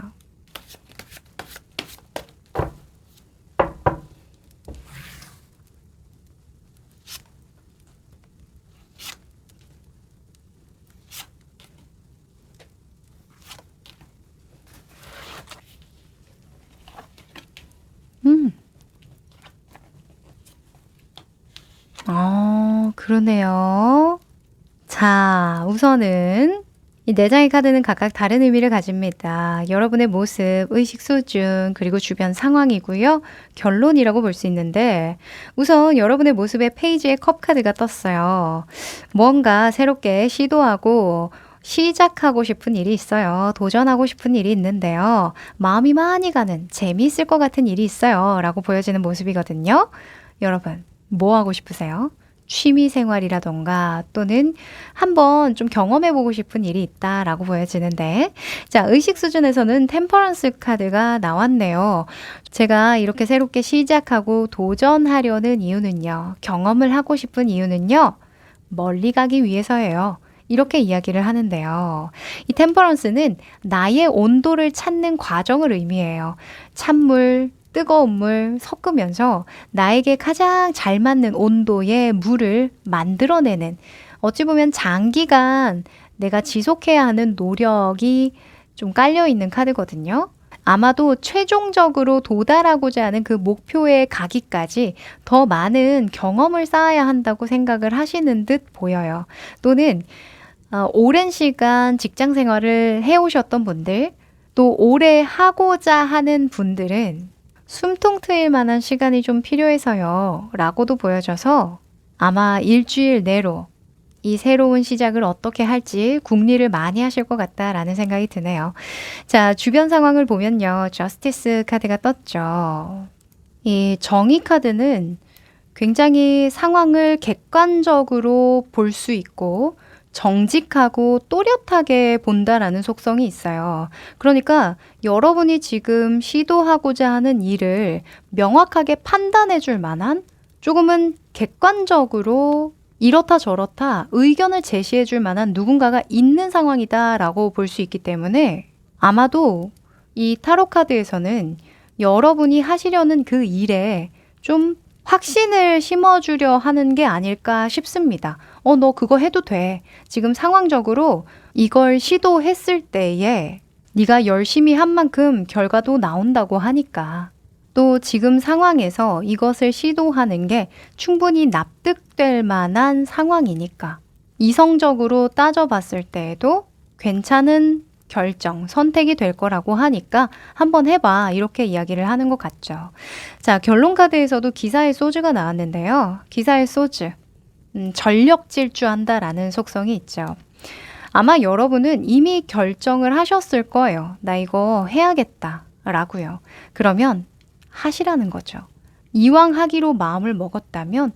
그러네요. 자, 우선은 이 네 장의 카드는 각각 다른 의미를 가집니다. 여러분의 모습, 의식 수준, 그리고 주변 상황이고요. 결론이라고 볼 수 있는데 우선 여러분의 모습의 페이지에 컵 카드가 떴어요. 뭔가 새롭게 시도하고 시작하고 싶은 일이 있어요. 도전하고 싶은 일이 있는데요. 마음이 많이 가는 재미있을 것 같은 일이 있어요. 라고 보여지는 모습이거든요. 여러분, 뭐 하고 싶으세요? 취미 생활이라던가 또는 한번 좀 경험해보고 싶은 일이 있다라고 보여지는데 자, 의식 수준에서는 템퍼런스 카드가 나왔네요. 제가 이렇게 새롭게 시작하고 도전하려는 이유는요. 경험을 하고 싶은 이유는요. 멀리 가기 위해서예요. 이렇게 이야기를 하는데요. 이 템퍼런스는 나의 온도를 찾는 과정을 의미해요. 찬물, 뜨거운 물 섞으면서 나에게 가장 잘 맞는 온도의 물을 만들어내는 어찌 보면 장기간 내가 지속해야 하는 노력이 좀 깔려 있는 카드거든요. 아마도 최종적으로 도달하고자 하는 그 목표에 가기까지 더 많은 경험을 쌓아야 한다고 생각을 하시는 듯 보여요. 또는 오랜 시간 직장 생활을 해오셨던 분들, 또 오래 하고자 하는 분들은 숨통 트일 만한 시간이 좀 필요해서요. 라고도 보여져서 아마 일주일 내로 이 새로운 시작을 어떻게 할지 궁리를 많이 하실 것 같다라는 생각이 드네요. 자, 주변 상황을 보면요. 저스티스 카드가 떴죠. 이 정의 카드는 굉장히 상황을 객관적으로 볼 수 있고 정직하고 또렷하게 본다라는 속성이 있어요. 그러니까 여러분이 지금 시도하고자 하는 일을 명확하게 판단해 줄 만한 조금은 객관적으로 이렇다 저렇다 의견을 제시해 줄 만한 누군가가 있는 상황이다라고 볼 수 있기 때문에 아마도 이 타로 카드에서는 여러분이 하시려는 그 일에 좀 확신을 심어주려 하는 게 아닐까 싶습니다. 너 그거 해도 돼. 지금 상황적으로 이걸 시도했을 때에 네가 열심히 한 만큼 결과도 나온다고 하니까 또 지금 상황에서 이것을 시도하는 게 충분히 납득될 만한 상황이니까 이성적으로 따져봤을 때에도 괜찮은 결정, 선택이 될 거라고 하니까 한번 해봐. 이렇게 이야기를 하는 것 같죠. 자, 결론 카드에서도 기사의 소주가 나왔는데요. 기사의 소주. 전력 질주한다라는 속성이 있죠. 아마 여러분은 이미 결정을 하셨을 거예요. 나 이거 해야겠다. 라고요. 그러면 하시라는 거죠. 이왕 하기로 마음을 먹었다면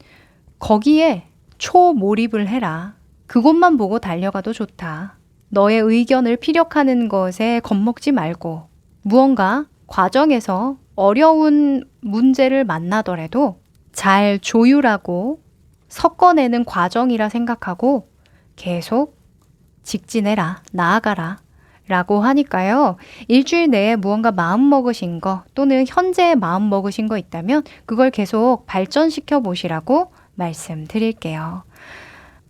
거기에 초몰입을 해라. 그것만 보고 달려가도 좋다. 너의 의견을 피력하는 것에 겁먹지 말고 무언가 과정에서 어려운 문제를 만나더라도 잘 조율하고 섞어내는 과정이라 생각하고 계속 직진해라, 나아가라 라고 하니까요. 일주일 내에 무언가 마음먹으신 거 또는 현재 마음먹으신 거 있다면 그걸 계속 발전시켜 보시라고 말씀드릴게요.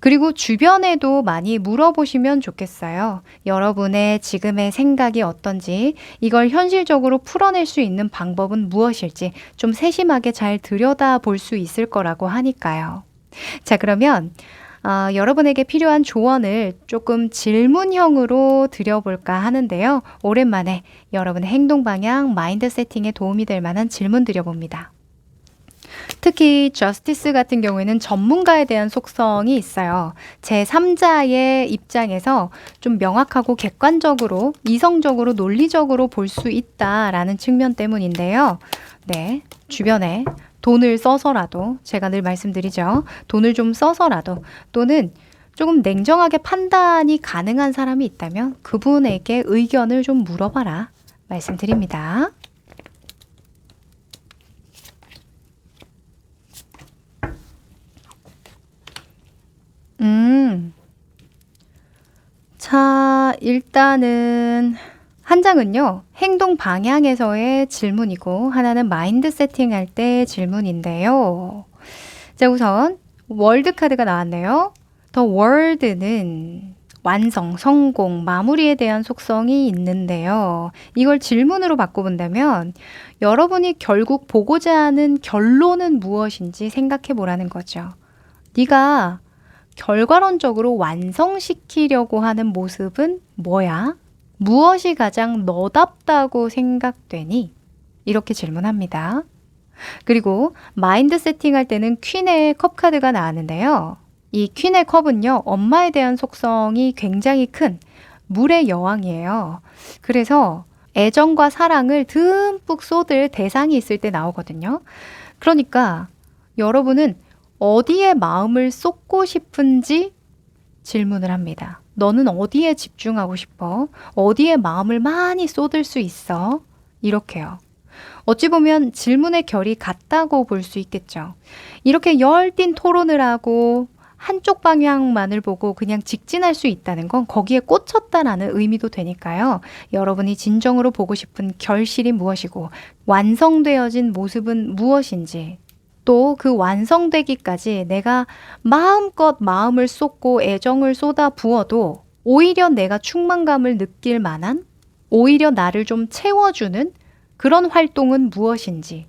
그리고 주변에도 많이 물어보시면 좋겠어요. 여러분의 지금의 생각이 어떤지, 이걸 현실적으로 풀어낼 수 있는 방법은 무엇일지 좀 세심하게 잘 들여다볼 수 있을 거라고 하니까요. 자, 그러면 여러분에게 필요한 조언을 조금 질문형으로 드려볼까 하는데요. 오랜만에 여러분의 행동 방향, 마인드 세팅에 도움이 될 만한 질문 드려봅니다. 특히 저스티스 같은 경우에는 전문가에 대한 속성이 있어요. 제3자의 입장에서 좀 명확하고 객관적으로, 이성적으로, 논리적으로 볼 수 있다라는 측면 때문인데요. 네, 주변에 돈을 써서라도, 제가 늘 말씀드리죠. 돈을 좀 써서라도, 또는 조금 냉정하게 판단이 가능한 사람이 있다면 그분에게 의견을 좀 물어봐라 말씀드립니다. 자, 일단은 한 장은요, 행동 방향에서의 질문이고, 하나는 마인드 세팅할 때 질문인데요. 자, 우선 월드 카드가 나왔네요. 더 월드는 완성, 성공, 마무리에 대한 속성이 있는데요. 이걸 질문으로 바꿔본다면 여러분이 결국 보고자 하는 결론은 무엇인지 생각해 보라는 거죠. 네가 결과론적으로 완성시키려고 하는 모습은 뭐야? 무엇이 가장 너답다고 생각되니? 이렇게 질문합니다. 그리고 마인드 세팅할 때는 퀸의 컵 카드가 나왔는데요. 이 퀸의 컵은요, 엄마에 대한 속성이 굉장히 큰 물의 여왕이에요. 그래서 애정과 사랑을 듬뿍 쏟을 대상이 있을 때 나오거든요. 그러니까 여러분은 어디에 마음을 쏟고 싶은지 질문을 합니다. 너는 어디에 집중하고 싶어? 어디에 마음을 많이 쏟을 수 있어? 이렇게요. 어찌 보면 질문의 결이 같다고 볼 수 있겠죠. 이렇게 열띤 토론을 하고 한쪽 방향만을 보고 그냥 직진할 수 있다는 건 거기에 꽂혔다라는 의미도 되니까요. 여러분이 진정으로 보고 싶은 결실이 무엇이고 완성되어진 모습은 무엇인지, 또 그 완성되기까지 내가 마음껏 마음을 쏟고 애정을 쏟아 부어도 오히려 내가 충만감을 느낄 만한, 오히려 나를 좀 채워주는 그런 활동은 무엇인지,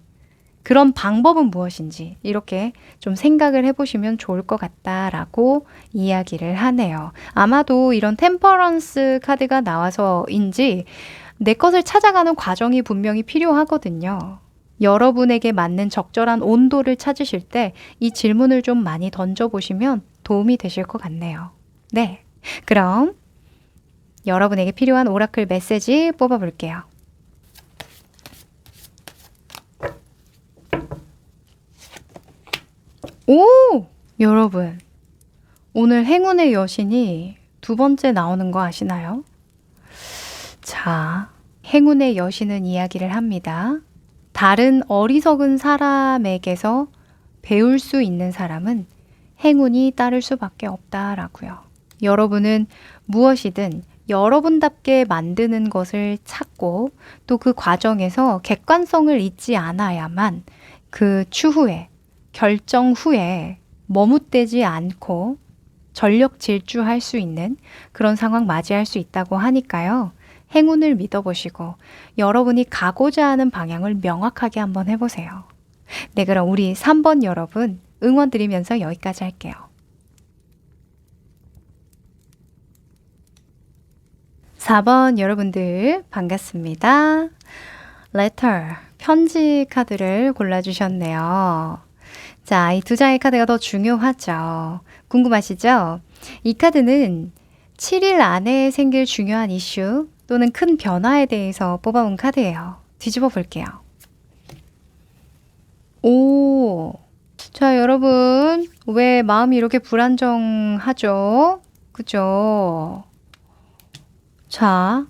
그런 방법은 무엇인지 이렇게 좀 생각을 해보시면 좋을 것 같다라고 이야기를 하네요. 아마도 이런 템퍼런스 카드가 나와서인지 내 것을 찾아가는 과정이 분명히 필요하거든요. 여러분에게 맞는 적절한 온도를 찾으실 때 이 질문을 좀 많이 던져보시면 도움이 되실 것 같네요. 네, 그럼 여러분에게 필요한 오라클 메시지 뽑아볼게요. 오! 여러분, 오늘 행운의 여신이 두 번째 나오는 거 아시나요? 자, 행운의 여신은 이야기를 합니다. 다른 어리석은 사람에게서 배울 수 있는 사람은 행운이 따를 수밖에 없다라고요. 여러분은 무엇이든 여러분답게 만드는 것을 찾고 또 그 과정에서 객관성을 잊지 않아야만 그 추후에, 결정 후에 머뭇대지 않고 전력 질주할 수 있는 그런 상황 맞이할 수 있다고 하니까요. 행운을 믿어보시고 여러분이 가고자 하는 방향을 명확하게 한번 해보세요. 네, 그럼 우리 3번 여러분 응원 드리면서 여기까지 할게요. 4번 여러분들 반갑습니다. letter, 편지 카드를 골라주셨네요. 자, 이 두 장의 카드가 더 중요하죠. 궁금하시죠? 이 카드는 7일 안에 생길 중요한 이슈 또는 큰 변화에 대해서 뽑아온 카드예요. 뒤집어 볼게요. 오, 자, 여러분, 왜 마음이 이렇게 불안정하죠? 그죠? 자,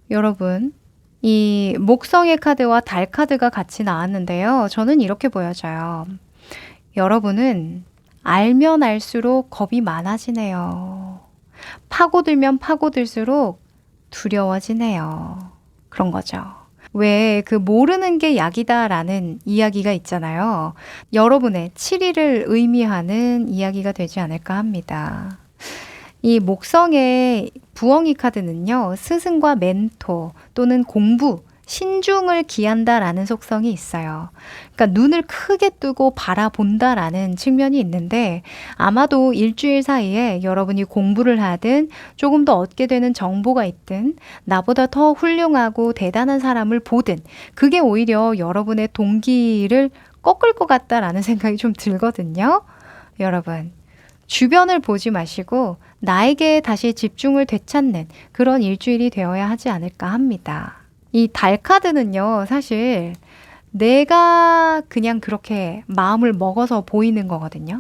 여러분, 이 목성의 카드와 달 카드가 같이 나왔는데요. 저는 이렇게 보여져요. 여러분은 알면 알수록 겁이 많아지네요. 파고들면 파고들수록 두려워지네요. 그런 거죠. 왜 그 모르는 게 약이다라는 이야기가 있잖아요. 여러분의 7일을 의미하는 이야기가 되지 않을까 합니다. 이 목성의 부엉이 카드는요, 스승과 멘토 또는 공부, 신중을 기한다라는 속성이 있어요. 그러니까 눈을 크게 뜨고 바라본다라는 측면이 있는데 아마도 일주일 사이에 여러분이 공부를 하든 조금 더 얻게 되는 정보가 있든 나보다 더 훌륭하고 대단한 사람을 보든 그게 오히려 여러분의 동기를 꺾을 것 같다라는 생각이 좀 들거든요. 여러분, 주변을 보지 마시고 나에게 다시 집중을 되찾는 그런 일주일이 되어야 하지 않을까 합니다. 이 달 카드는요, 사실 내가 그냥 그렇게 마음을 먹어서 보이는 거거든요.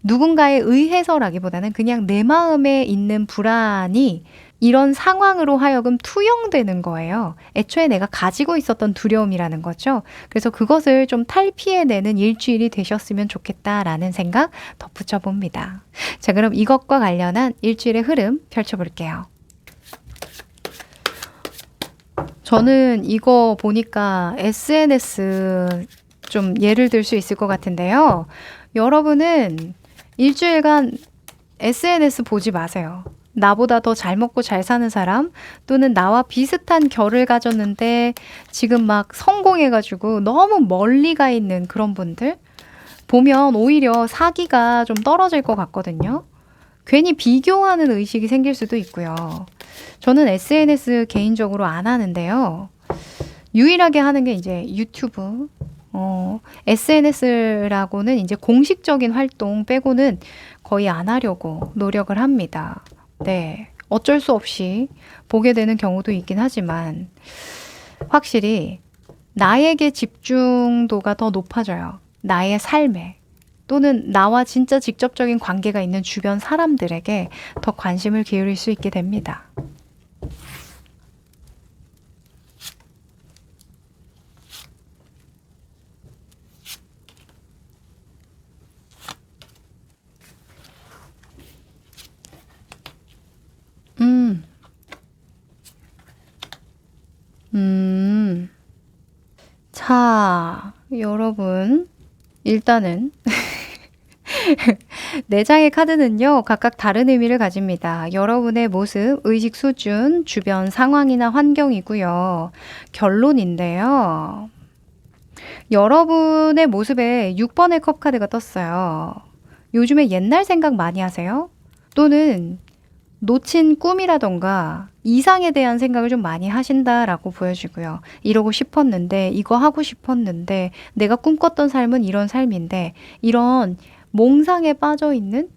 누군가에 의해서라기보다는 그냥 내 마음에 있는 불안이 이런 상황으로 하여금 투영되는 거예요. 애초에 내가 가지고 있었던 두려움이라는 거죠. 그래서 그것을 좀 탈피해내는 일주일이 되셨으면 좋겠다라는 생각 덧붙여 봅니다. 자, 그럼 이것과 관련한 일주일의 흐름 펼쳐볼게요. 저는 이거 보니까 SNS 좀 예를 들 수 있을 것 같은데요. 여러분은 일주일간 SNS 보지 마세요. 나보다 더 잘 먹고 잘 사는 사람 또는 나와 비슷한 결을 가졌는데 지금 막 성공해가지고 너무 멀리 가 있는 그런 분들 보면 오히려 사기가 좀 떨어질 것 같거든요. 괜히 비교하는 의식이 생길 수도 있고요. 저는 SNS 개인적으로 안 하는데요. 유일하게 하는 게 이제 유튜브. SNS라고는 이제 공식적인 활동 빼고는 거의 안 하려고 노력을 합니다. 네. 어쩔 수 없이 보게 되는 경우도 있긴 하지만 확실히 나에게 집중도가 더 높아져요. 나의 삶에. 또는 나와 진짜 직접적인 관계가 있는 주변 사람들에게 더 관심을 기울일 수 있게 됩니다. 음, 음. 자, 여러분. 일단은 네 장의 카드는요, 각각 다른 의미를 가집니다. 여러분의 모습, 의식 수준, 주변 상황이나 환경이고요. 결론인데요. 여러분의 모습에 6번의 컵 카드가 떴어요. 요즘에 옛날 생각 많이 하세요? 또는 놓친 꿈이라던가 이상에 대한 생각을 좀 많이 하신다라고 보여지고요. 이러고 싶었는데, 이거 하고 싶었는데, 내가 꿈꿨던 삶은 이런 삶인데, 이런 몽상에 빠져 있는,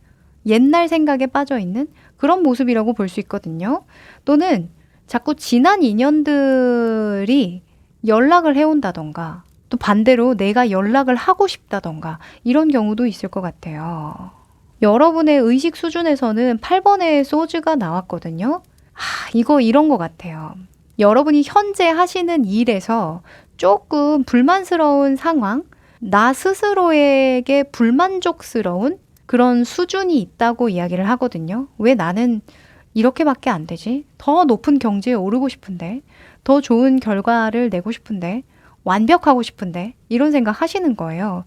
옛날 생각에 빠져 있는 그런 모습이라고 볼 수 있거든요. 또는 자꾸 지난 인연들이 연락을 해온다던가, 또 반대로 내가 연락을 하고 싶다던가, 이런 경우도 있을 것 같아요. 여러분의 의식 수준에서는 8번의 소즈가 나왔거든요. 이거 이런 것 같아요. 여러분이 현재 하시는 일에서 조금 불만스러운 상황, 나 스스로에게 불만족스러운 그런 수준이 있다고 이야기를 하거든요. 왜 나는 이렇게밖에 안 되지? 더 높은 경지에 오르고 싶은데, 더 좋은 결과를 내고 싶은데, 완벽하고 싶은데, 이런 생각 하시는 거예요.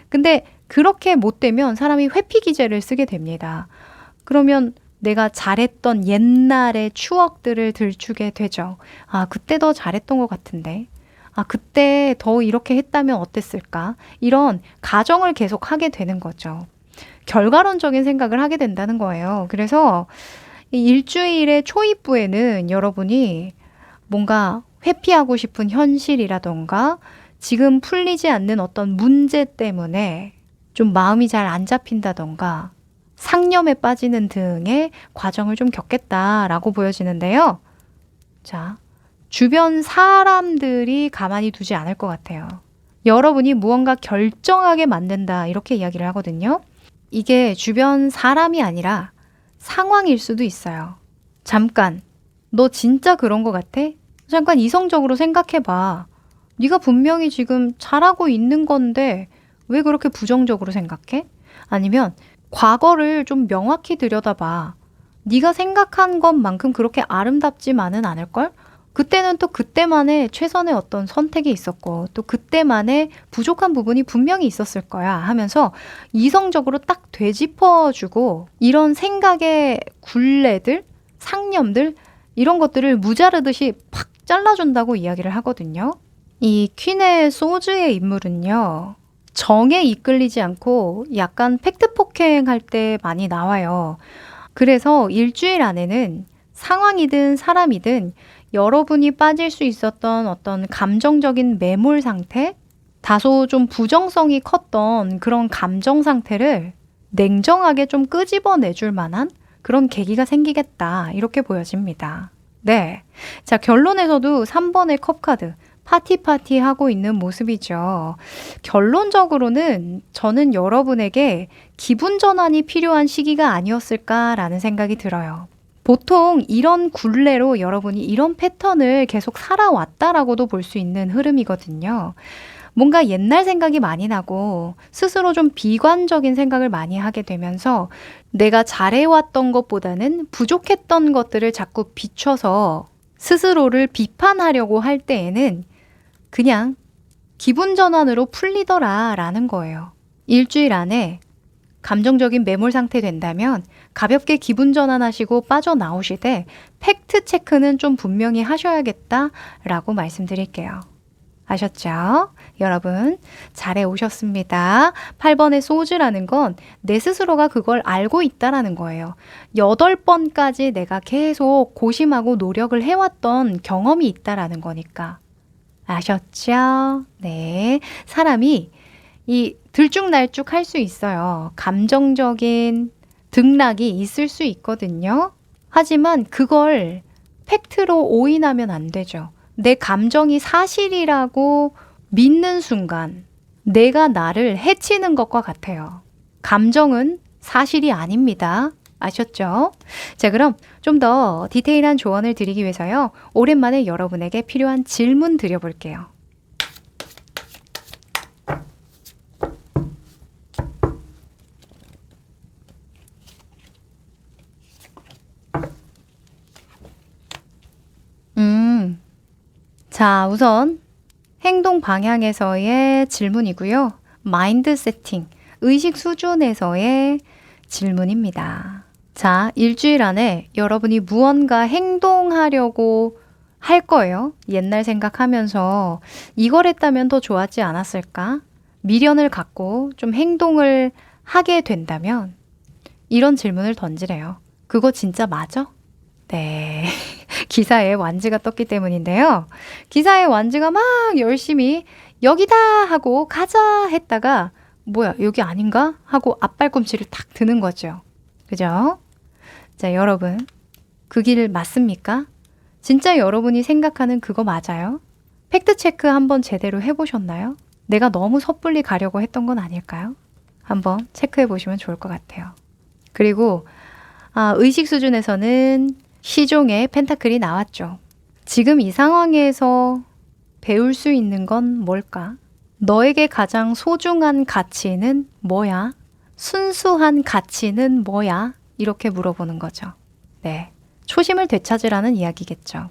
근데 그렇게 못 되면 사람이 회피기제를 쓰게 됩니다. 그러면 내가 잘했던 옛날의 추억들을 들추게 되죠. 아, 그때 더 잘했던 것 같은데. 아, 그때 더 이렇게 했다면 어땠을까? 이런 가정을 계속 하게 되는 거죠. 결과론적인 생각을 하게 된다는 거예요. 그래서 이 일주일의 초입부에는 여러분이 뭔가 회피하고 싶은 현실이라던가 지금 풀리지 않는 어떤 문제 때문에 좀 마음이 잘 안 잡힌다던가 상념에 빠지는 등의 과정을 좀 겪겠다라고 보여지는데요. 자, 주변 사람들이 가만히 두지 않을 것 같아요. 여러분이 무언가 결정하게 만든다 이렇게 이야기를 하거든요. 이게 주변 사람이 아니라 상황일 수도 있어요. 잠깐, 너 진짜 그런 것 같아? 잠깐 이성적으로 생각해봐. 네가 분명히 지금 잘하고 있는 건데 왜 그렇게 부정적으로 생각해? 아니면 과거를 좀 명확히 들여다봐. 네가 생각한 것만큼 그렇게 아름답지만은 않을걸? 그때는 또 그때만의 최선의 어떤 선택이 있었고 또 그때만의 부족한 부분이 분명히 있었을 거야 하면서 이성적으로 딱 되짚어주고 이런 생각의 굴레들, 상념들 이런 것들을 무자르듯이 팍 잘라준다고 이야기를 하거든요. 이 퀸의 소즈의 인물은요. 정에 이끌리지 않고 약간 팩트 폭행할 때 많이 나와요. 그래서 일주일 안에는 상황이든 사람이든 여러분이 빠질 수 있었던 어떤 감정적인 매몰 상태, 다소 좀 부정성이 컸던 그런 감정 상태를 냉정하게 좀 끄집어내줄 만한 그런 계기가 생기겠다. 이렇게 보여집니다. 네. 자, 결론에서도 3번의 컵 카드. 파티 하고 있는 모습이죠. 결론적으로는 저는 여러분에게 기분 전환이 필요한 시기가 아니었을까라는 생각이 들어요. 보통 이런 굴레로 여러분이 이런 패턴을 계속 살아왔다라고도 볼 수 있는 흐름이거든요. 뭔가 옛날 생각이 많이 나고 스스로 좀 비관적인 생각을 많이 하게 되면서 내가 잘해왔던 것보다는 부족했던 것들을 자꾸 비춰서 스스로를 비판하려고 할 때에는 그냥 기분 전환으로 풀리더라 라는 거예요. 일주일 안에 감정적인 매몰 상태 된다면 가볍게 기분 전환하시고 빠져나오시되 팩트 체크는 좀 분명히 하셔야겠다라고 말씀드릴게요. 아셨죠? 여러분 잘해 오셨습니다. 8번의 소즈라는 건 내 스스로가 그걸 알고 있다라는 거예요. 8번까지 내가 계속 고심하고 노력을 해왔던 경험이 있다라는 거니까. 아셨죠? 네. 사람이 이 들쭉날쭉 할 수 있어요. 감정적인 등락이 있을 수 있거든요. 하지만 그걸 팩트로 오인하면 안 되죠. 내 감정이 사실이라고 믿는 순간 내가 나를 해치는 것과 같아요. 감정은 사실이 아닙니다. 아셨죠? 자, 그럼 좀 더 디테일한 조언을 드리기 위해서요. 오랜만에 여러분에게 필요한 질문 드려볼게요. 자, 우선 행동 방향에서의 질문이고요. 마인드 세팅, 의식 수준에서의 질문입니다. 자, 일주일 안에 여러분이 무언가 행동하려고 할 거예요. 옛날 생각하면서 이걸 했다면 더 좋았지 않았을까? 미련을 갖고 좀 행동을 하게 된다면 이런 질문을 던지래요. 그거 진짜 맞아? 네. 기사에 완즈가 떴기 때문인데요. 기사에 완즈가 막 열심히 여기다 하고 가자 했다가 뭐야 여기 아닌가? 하고 앞발꿈치를 탁 드는 거죠. 그죠? 자, 여러분 그 길 맞습니까? 진짜 여러분이 생각하는 그거 맞아요? 팩트체크 한번 제대로 해보셨나요? 내가 너무 섣불리 가려고 했던 건 아닐까요? 한번 체크해 보시면 좋을 것 같아요. 그리고 의식 수준에서는 시종의 펜타클이 나왔죠. 지금 이 상황에서 배울 수 있는 건 뭘까? 너에게 가장 소중한 가치는 뭐야? 순수한 가치는 뭐야? 이렇게 물어보는 거죠. 네, 초심을 되찾으라는 이야기겠죠.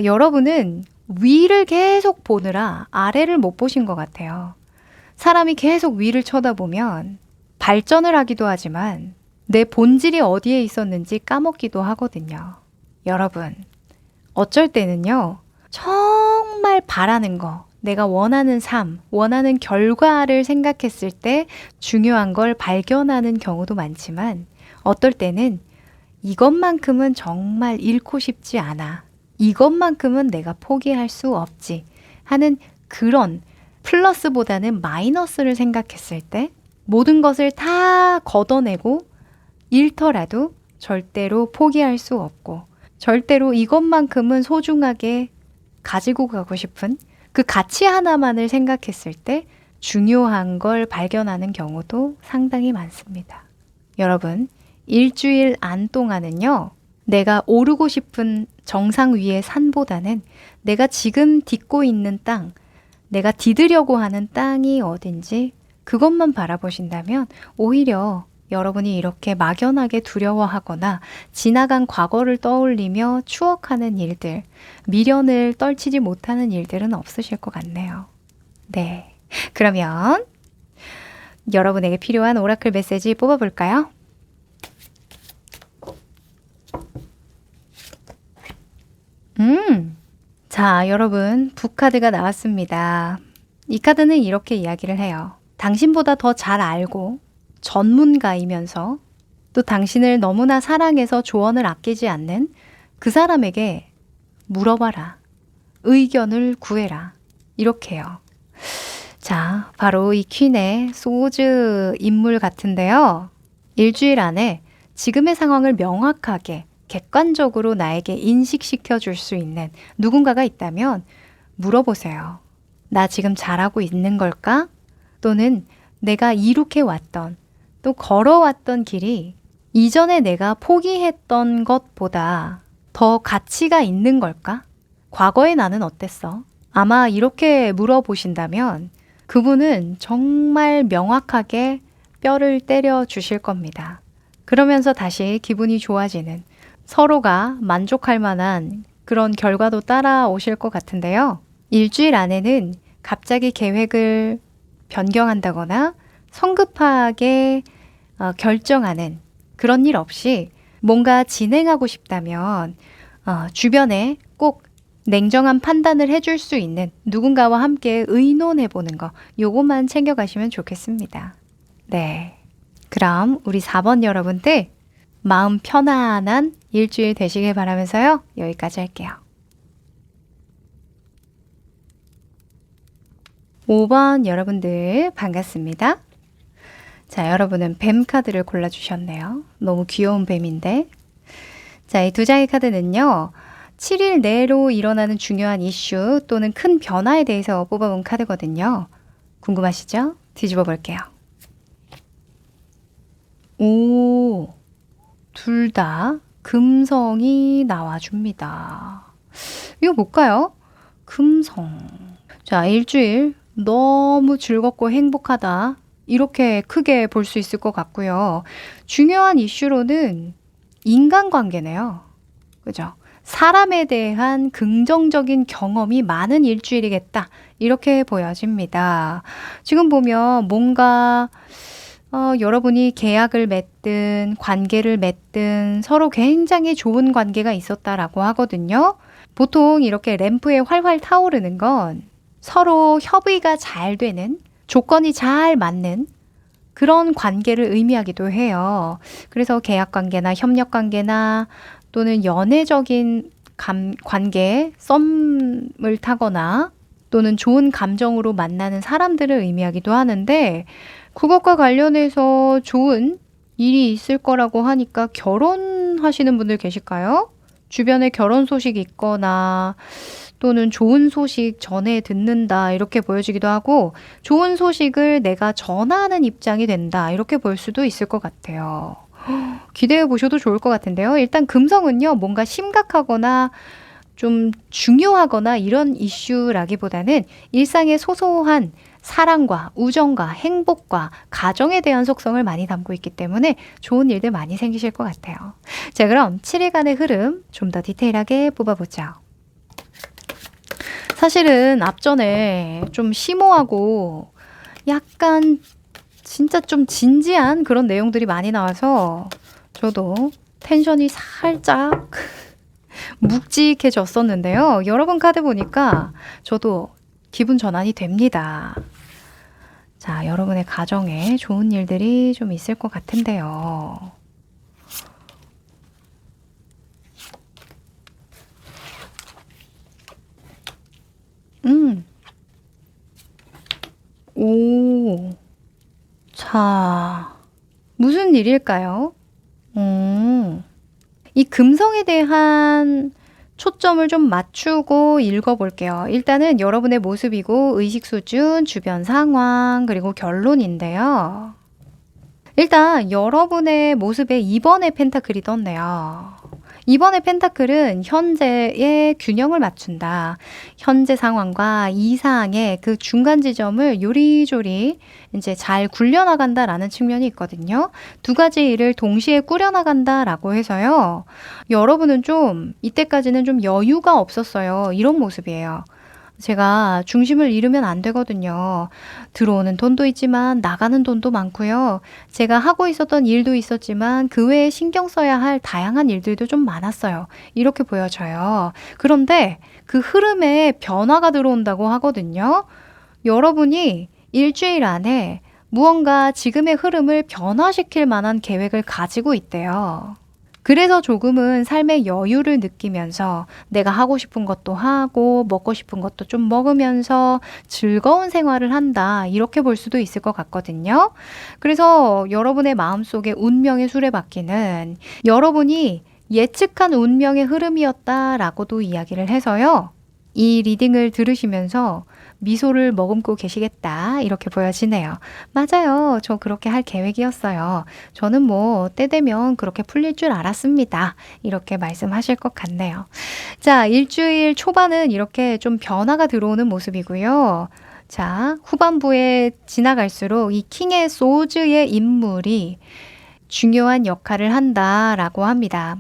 여러분은 위를 계속 보느라 아래를 못 보신 것 같아요. 사람이 계속 위를 쳐다보면 발전을 하기도 하지만 내 본질이 어디에 있었는지 까먹기도 하거든요. 여러분, 어쩔 때는요, 정말 바라는 거, 내가 원하는 삶, 원하는 결과를 생각했을 때 중요한 걸 발견하는 경우도 많지만 어떨 때는 이것만큼은 정말 잃고 싶지 않아. 이것만큼은 내가 포기할 수 없지 하는 그런 플러스보다는 마이너스를 생각했을 때 모든 것을 다 걷어내고 잃더라도 절대로 포기할 수 없고 절대로 이것만큼은 소중하게 가지고 가고 싶은 그 가치 하나만을 생각했을 때 중요한 걸 발견하는 경우도 상당히 많습니다. 여러분, 일주일 안 동안은요, 내가 오르고 싶은 정상 위의 산보다는 내가 지금 딛고 있는 땅, 내가 디드려고 하는 땅이 어딘지 그것만 바라보신다면 오히려 여러분이 이렇게 막연하게 두려워하거나 지나간 과거를 떠올리며 추억하는 일들, 미련을 떨치지 못하는 일들은 없으실 것 같네요. 네, 그러면 여러분에게 필요한 오라클 메시지 뽑아볼까요? 자, 여러분, 북카드가 나왔습니다. 이 카드는 이렇게 이야기를 해요. 당신보다 더 잘 알고 전문가이면서 또 당신을 너무나 사랑해서 조언을 아끼지 않는 그 사람에게 물어봐라. 의견을 구해라. 이렇게요. 자, 바로 이 퀸의 소즈 인물 같은데요. 일주일 안에 지금의 상황을 명확하게 객관적으로 나에게 인식시켜 줄 수 있는 누군가가 있다면 물어보세요. 나 지금 잘하고 있는 걸까? 또는 내가 이룩해 왔던, 또 걸어왔던 길이 이전에 내가 포기했던 것보다 더 가치가 있는 걸까? 과거의 나는 어땠어? 아마 이렇게 물어보신다면 그분은 정말 명확하게 뼈를 때려 주실 겁니다. 그러면서 다시 기분이 좋아지는, 서로가 만족할 만한 그런 결과도 따라오실 것 같은데요. 일주일 안에는 갑자기 계획을 변경한다거나 성급하게 결정하는 그런 일 없이 뭔가 진행하고 싶다면 주변에 꼭 냉정한 판단을 해줄 수 있는 누군가와 함께 의논해보는 거, 요것만 챙겨가시면 좋겠습니다. 네. 그럼 우리 4번 여러분들 마음 편안한 일주일 되시길 바라면서요. 여기까지 할게요. 5번 여러분들 반갑습니다. 자, 여러분은 뱀 카드를 골라주셨네요. 너무 귀여운 뱀인데. 자, 이 두 장의 카드는요. 7일 내로 일어나는 중요한 이슈 또는 큰 변화에 대해서 뽑아본 카드거든요. 궁금하시죠? 뒤집어 볼게요. 오, 둘 다 금성이 나와줍니다. 이거 뭘까요? 금성. 자, 일주일 너무 즐겁고 행복하다. 이렇게 크게 볼 수 있을 것 같고요. 중요한 이슈로는 인간관계네요. 그죠? 사람에 대한 긍정적인 경험이 많은 일주일이겠다. 이렇게 보여집니다. 지금 보면 뭔가 여러분이 계약을 맺든 관계를 맺든 서로 굉장히 좋은 관계가 있었다라고 하거든요. 보통 이렇게 램프에 활활 타오르는 건 서로 협의가 잘 되는, 조건이 잘 맞는 그런 관계를 의미하기도 해요. 그래서 계약관계나 협력관계나 또는 연애적인 관계, 썸을 타거나 또는 좋은 감정으로 만나는 사람들을 의미하기도 하는데, 그것과 관련해서 좋은 일이 있을 거라고 하니까 결혼하시는 분들 계실까요? 주변에 결혼 소식이 있거나 또는 좋은 소식 전해 듣는다 이렇게 보여지기도 하고, 좋은 소식을 내가 전하는 입장이 된다 이렇게 볼 수도 있을 것 같아요. 기대해 보셔도 좋을 것 같은데요. 일단 금성은요, 뭔가 심각하거나 좀 중요하거나 이런 이슈라기보다는 일상의 소소한 사랑과 우정과 행복과 가정에 대한 속성을 많이 담고 있기 때문에 좋은 일들 많이 생기실 것 같아요. 자, 그럼 7일간의 흐름 좀 더 디테일하게 뽑아보죠. 사실은 앞전에 좀 심오하고 약간 진짜 좀 진지한 그런 내용들이 많이 나와서 저도 텐션이 살짝 묵직해졌었는데요. 여러분 카드 보니까 저도 기분 전환이 됩니다. 자, 여러분의 가정에 좋은 일들이 좀 있을 것 같은데요. 오, 자, 무슨 일일까요? 이 금성에 대한 초점을 좀 맞추고 읽어볼게요. 일단은 여러분의 모습이고 의식 수준, 주변 상황, 그리고 결론인데요. 일단 여러분의 모습에 2번의 펜타클이 떴네요. 2번의 펜타클은 현재의 균형을 맞춘다. 현재 상황과 이상의 그 중간 지점을 요리조리 이제 잘 굴려나간다라는 측면이 있거든요. 두 가지 일을 동시에 꾸려나간다라고 해서요. 여러분은 좀 이때까지는 좀 여유가 없었어요. 이런 모습이에요. 제가 중심을 잃으면 안 되거든요. 들어오는 돈도 있지만 나가는 돈도 많고요. 제가 하고 있었던 일도 있었지만 그 외에 신경 써야 할 다양한 일들도 좀 많았어요. 이렇게 보여져요. 그런데 그 흐름에 변화가 들어온다고 하거든요. 여러분이 일주일 안에 무언가 지금의 흐름을 변화시킬 만한 계획을 가지고 있대요. 그래서 조금은 삶의 여유를 느끼면서 내가 하고 싶은 것도 하고 먹고 싶은 것도 좀 먹으면서 즐거운 생활을 한다. 이렇게 볼 수도 있을 것 같거든요. 그래서 여러분의 마음속에 운명의 수레바퀴는 여러분이 예측한 운명의 흐름이었다라고도 이야기를 해서요. 이 리딩을 들으시면서 미소를 머금고 계시겠다 이렇게 보여지네요. 맞아요. 저 그렇게 할 계획이었어요. 저는 뭐 때 되면 그렇게 풀릴 줄 알았습니다. 이렇게 말씀하실 것 같네요. 자, 일주일 초반은 이렇게 좀 변화가 들어오는 모습이고요. 자, 후반부에 지나갈수록 이 킹의 소즈의 인물이 중요한 역할을 한다라고 합니다.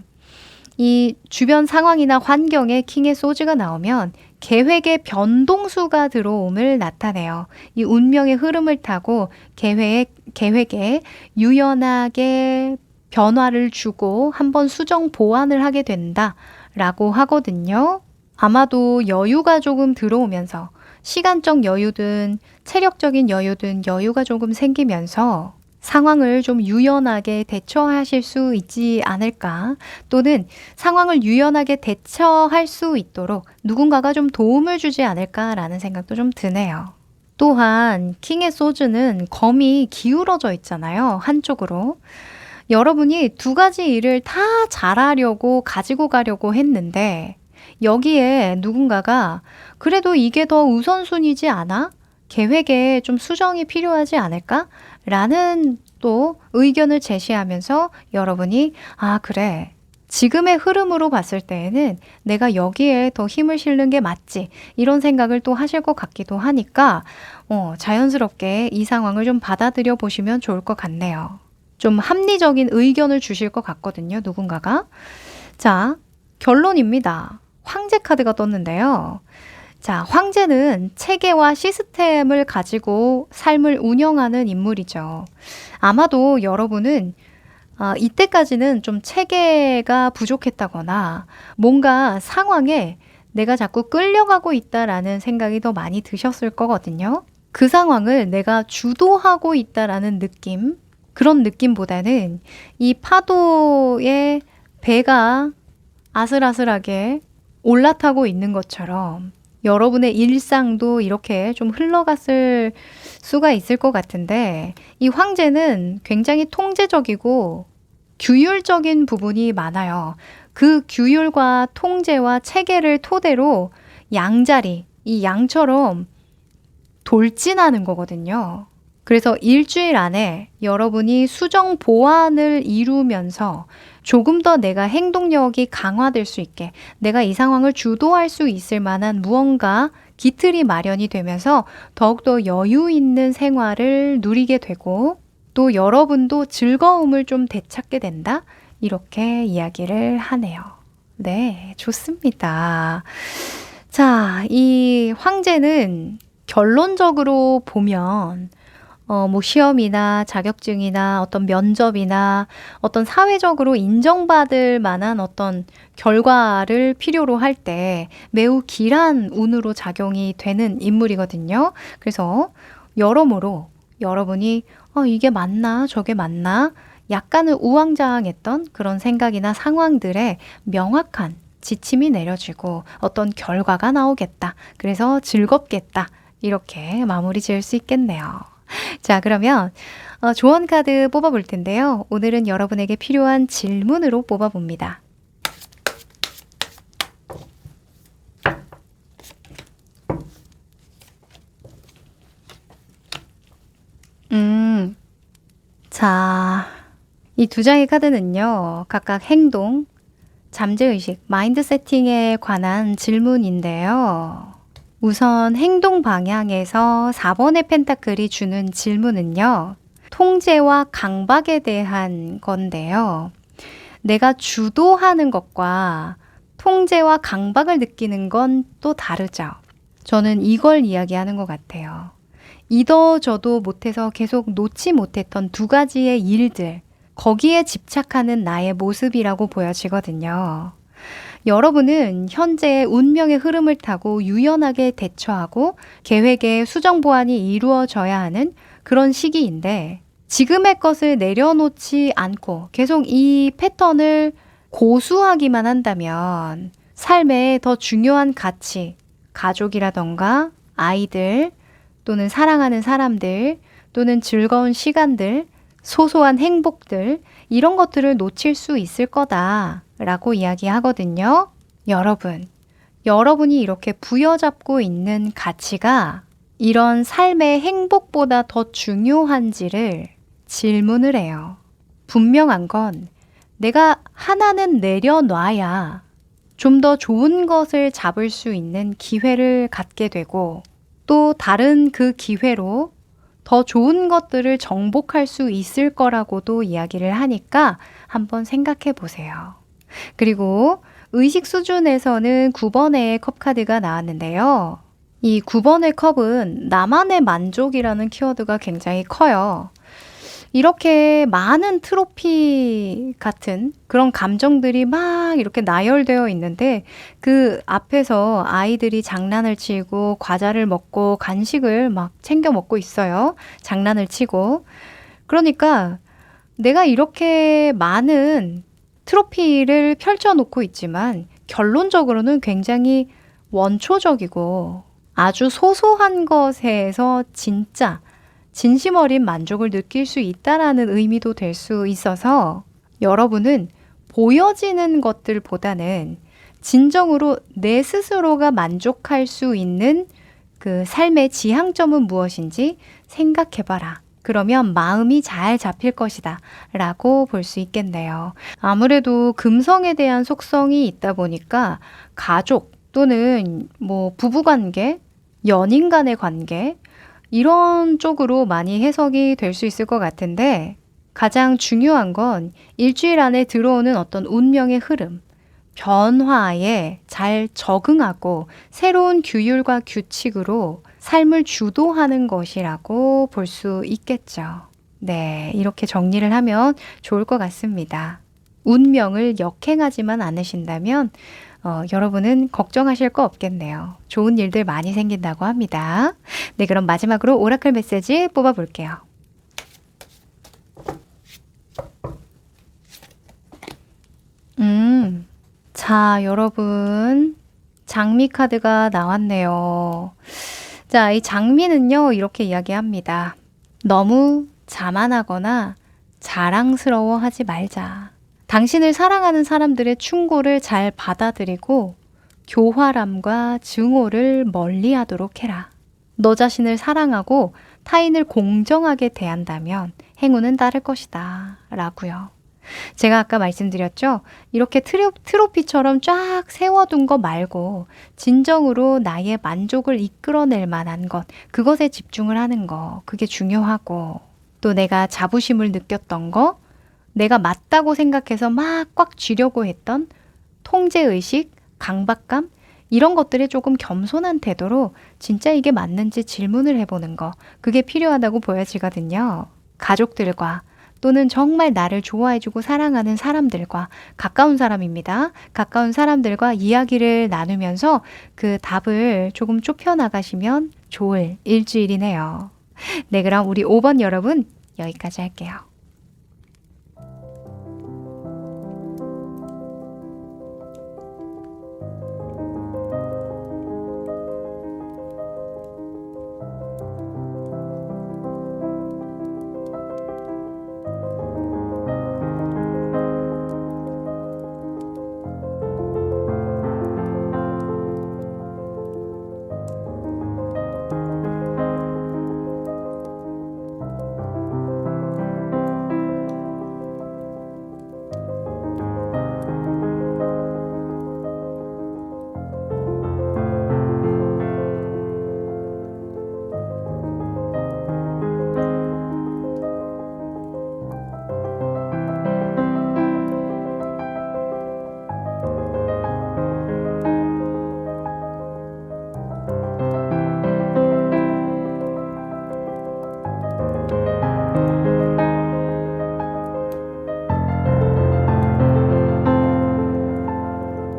이 주변 상황이나 환경에 킹의 소즈가 나오면 계획의 변동수가 들어옴을 나타내요. 이 운명의 흐름을 타고 계획에 유연하게 변화를 주고 한번 수정 보완을 하게 된다라고 하거든요. 아마도 여유가 조금 들어오면서 시간적 여유든 체력적인 여유든 여유가 조금 생기면서 상황을 좀 유연하게 대처하실 수 있지 않을까? 또는 상황을 유연하게 대처할 수 있도록 누군가가 좀 도움을 주지 않을까라는 생각도 좀 드네요. 또한 킹의 소즈는 검이 기울어져 있잖아요. 한쪽으로. 여러분이 두 가지 일을 다 잘하려고 가지고 가려고 했는데 여기에 누군가가 그래도 이게 더 우선순위지 않아? 계획에 좀 수정이 필요하지 않을까? 라는 또 의견을 제시하면서 여러분이 아, 그래. 지금의 흐름으로 봤을 때에는 내가 여기에 더 힘을 실는 게 맞지. 이런 생각을 또 하실 것 같기도 하니까 자연스럽게 이 상황을 좀 받아들여 보시면 좋을 것 같네요. 좀 합리적인 의견을 주실 것 같거든요. 누군가가. 자, 결론입니다. 황제 카드가 떴는데요. 자, 황제는 체계와 시스템을 가지고 삶을 운영하는 인물이죠. 아마도 여러분은 이때까지는 좀 체계가 부족했다거나 뭔가 상황에 내가 자꾸 끌려가고 있다라는 생각이 더 많이 드셨을 거거든요. 그 상황을 내가 주도하고 있다라는 느낌, 그런 느낌보다는 이 파도에 배가 아슬아슬하게 올라타고 있는 것처럼 여러분의 일상도 이렇게 좀 흘러갔을 수가 있을 것 같은데 이 황제는 굉장히 통제적이고 규율적인 부분이 많아요. 그 규율과 통제와 체계를 토대로 양자리, 이 양처럼 돌진하는 거거든요. 그래서 일주일 안에 여러분이 수정 보완을 이루면서 조금 더 내가 행동력이 강화될 수 있게 내가 이 상황을 주도할 수 있을 만한 무언가 기틀이 마련이 되면서 더욱더 여유 있는 생활을 누리게 되고 또 여러분도 즐거움을 좀 되찾게 된다? 이렇게 이야기를 하네요. 네, 좋습니다. 자, 이 황제는 결론적으로 보면 뭐 시험이나 자격증이나 어떤 면접이나 어떤 사회적으로 인정받을 만한 어떤 결과를 필요로 할 때 매우 길한 운으로 작용이 되는 인물이거든요. 그래서 여러모로 여러분이 이게 맞나 저게 맞나 약간은 우왕좌왕했던 그런 생각이나 상황들에 명확한 지침이 내려지고 어떤 결과가 나오겠다. 그래서 즐겁겠다. 이렇게 마무리 지을 수 있겠네요. 자, 그러면 조언 카드 뽑아볼 텐데요. 오늘은 여러분에게 필요한 질문으로 뽑아봅니다. 자, 이 두 장의 카드는요. 각각 행동, 잠재의식, 마인드 세팅에 관한 질문인데요. 우선 행동 방향에서 4번의 펜타클이 주는 질문은요. 통제와 강박에 대한 건데요. 내가 주도하는 것과 통제와 강박을 느끼는 건 또 다르죠. 저는 이걸 이야기하는 것 같아요. 이도저도 못해서 계속 놓지 못했던 두 가지의 일들, 거기에 집착하는 나의 모습이라고 보여지거든요. 여러분은 현재의 운명의 흐름을 타고 유연하게 대처하고 계획의 수정 보완이 이루어져야 하는 그런 시기인데 지금의 것을 내려놓지 않고 계속 이 패턴을 고수하기만 한다면 삶에 더 중요한 가치, 가족이라던가 아이들 또는 사랑하는 사람들 또는 즐거운 시간들, 소소한 행복들 이런 것들을 놓칠 수 있을 거다라고 이야기하거든요. 여러분, 여러분이 이렇게 부여잡고 있는 가치가 이런 삶의 행복보다 더 중요한지를 질문을 해요. 분명한 건 내가 하나는 내려놔야 좀 더 좋은 것을 잡을 수 있는 기회를 갖게 되고 또 다른 그 기회로 더 좋은 것들을 정복할 수 있을 거라고도 이야기를 하니까 한번 생각해 보세요. 그리고 의식 수준에서는 9번의 컵 카드가 나왔는데요. 이 9번의 컵은 나만의 만족이라는 키워드가 굉장히 커요. 이렇게 많은 트로피 같은 그런 감정들이 막 이렇게 나열되어 있는데 그 앞에서 아이들이 장난을 치고 과자를 먹고 간식을 막 챙겨 먹고 있어요. 장난을 치고. 그러니까 내가 이렇게 많은 트로피를 펼쳐놓고 있지만 결론적으로는 굉장히 원초적이고 아주 소소한 것에서 진짜 진심 어린 만족을 느낄 수 있다라는 의미도 될 수 있어서 여러분은 보여지는 것들보다는 진정으로 내 스스로가 만족할 수 있는 그 삶의 지향점은 무엇인지 생각해봐라. 그러면 마음이 잘 잡힐 것이다 라고 볼 수 있겠네요. 아무래도 금성에 대한 속성이 있다 보니까 가족 또는 뭐 부부관계, 연인 간의 관계 이런 쪽으로 많이 해석이 될 수 있을 것 같은데 가장 중요한 건 일주일 안에 들어오는 어떤 운명의 흐름, 변화에 잘 적응하고 새로운 규율과 규칙으로 삶을 주도하는 것이라고 볼 수 있겠죠. 네, 이렇게 정리를 하면 좋을 것 같습니다. 운명을 역행하지만 않으신다면 여러분은 걱정하실 거 없겠네요. 좋은 일들 많이 생긴다고 합니다. 네, 그럼 마지막으로 오라클 메시지 뽑아볼게요. 자, 여러분. 장미 카드가 나왔네요. 자, 이 장미는요, 이렇게 이야기합니다. 너무 자만하거나 자랑스러워 하지 말자. 당신을 사랑하는 사람들의 충고를 잘 받아들이고 교활함과 증오를 멀리하도록 해라. 너 자신을 사랑하고 타인을 공정하게 대한다면 행운은 따를 것이다. 라고요. 제가 아까 말씀드렸죠? 이렇게 트로피처럼 쫙 세워둔 거 말고 진정으로 나의 만족을 이끌어낼 만한 것, 그것에 집중을 하는 거, 그게 중요하고 또 내가 자부심을 느꼈던 거, 내가 맞다고 생각해서 막 꽉 쥐려고 했던 통제의식, 강박감 이런 것들에 조금 겸손한 태도로 진짜 이게 맞는지 질문을 해보는 거 그게 필요하다고 보여지거든요. 가족들과 또는 정말 나를 좋아해주고 사랑하는 사람들과 가까운 사람입니다. 가까운 사람들과 이야기를 나누면서 그 답을 조금 좁혀나가시면 좋을 일주일이네요. 네, 그럼 우리 5번 여러분 여기까지 할게요.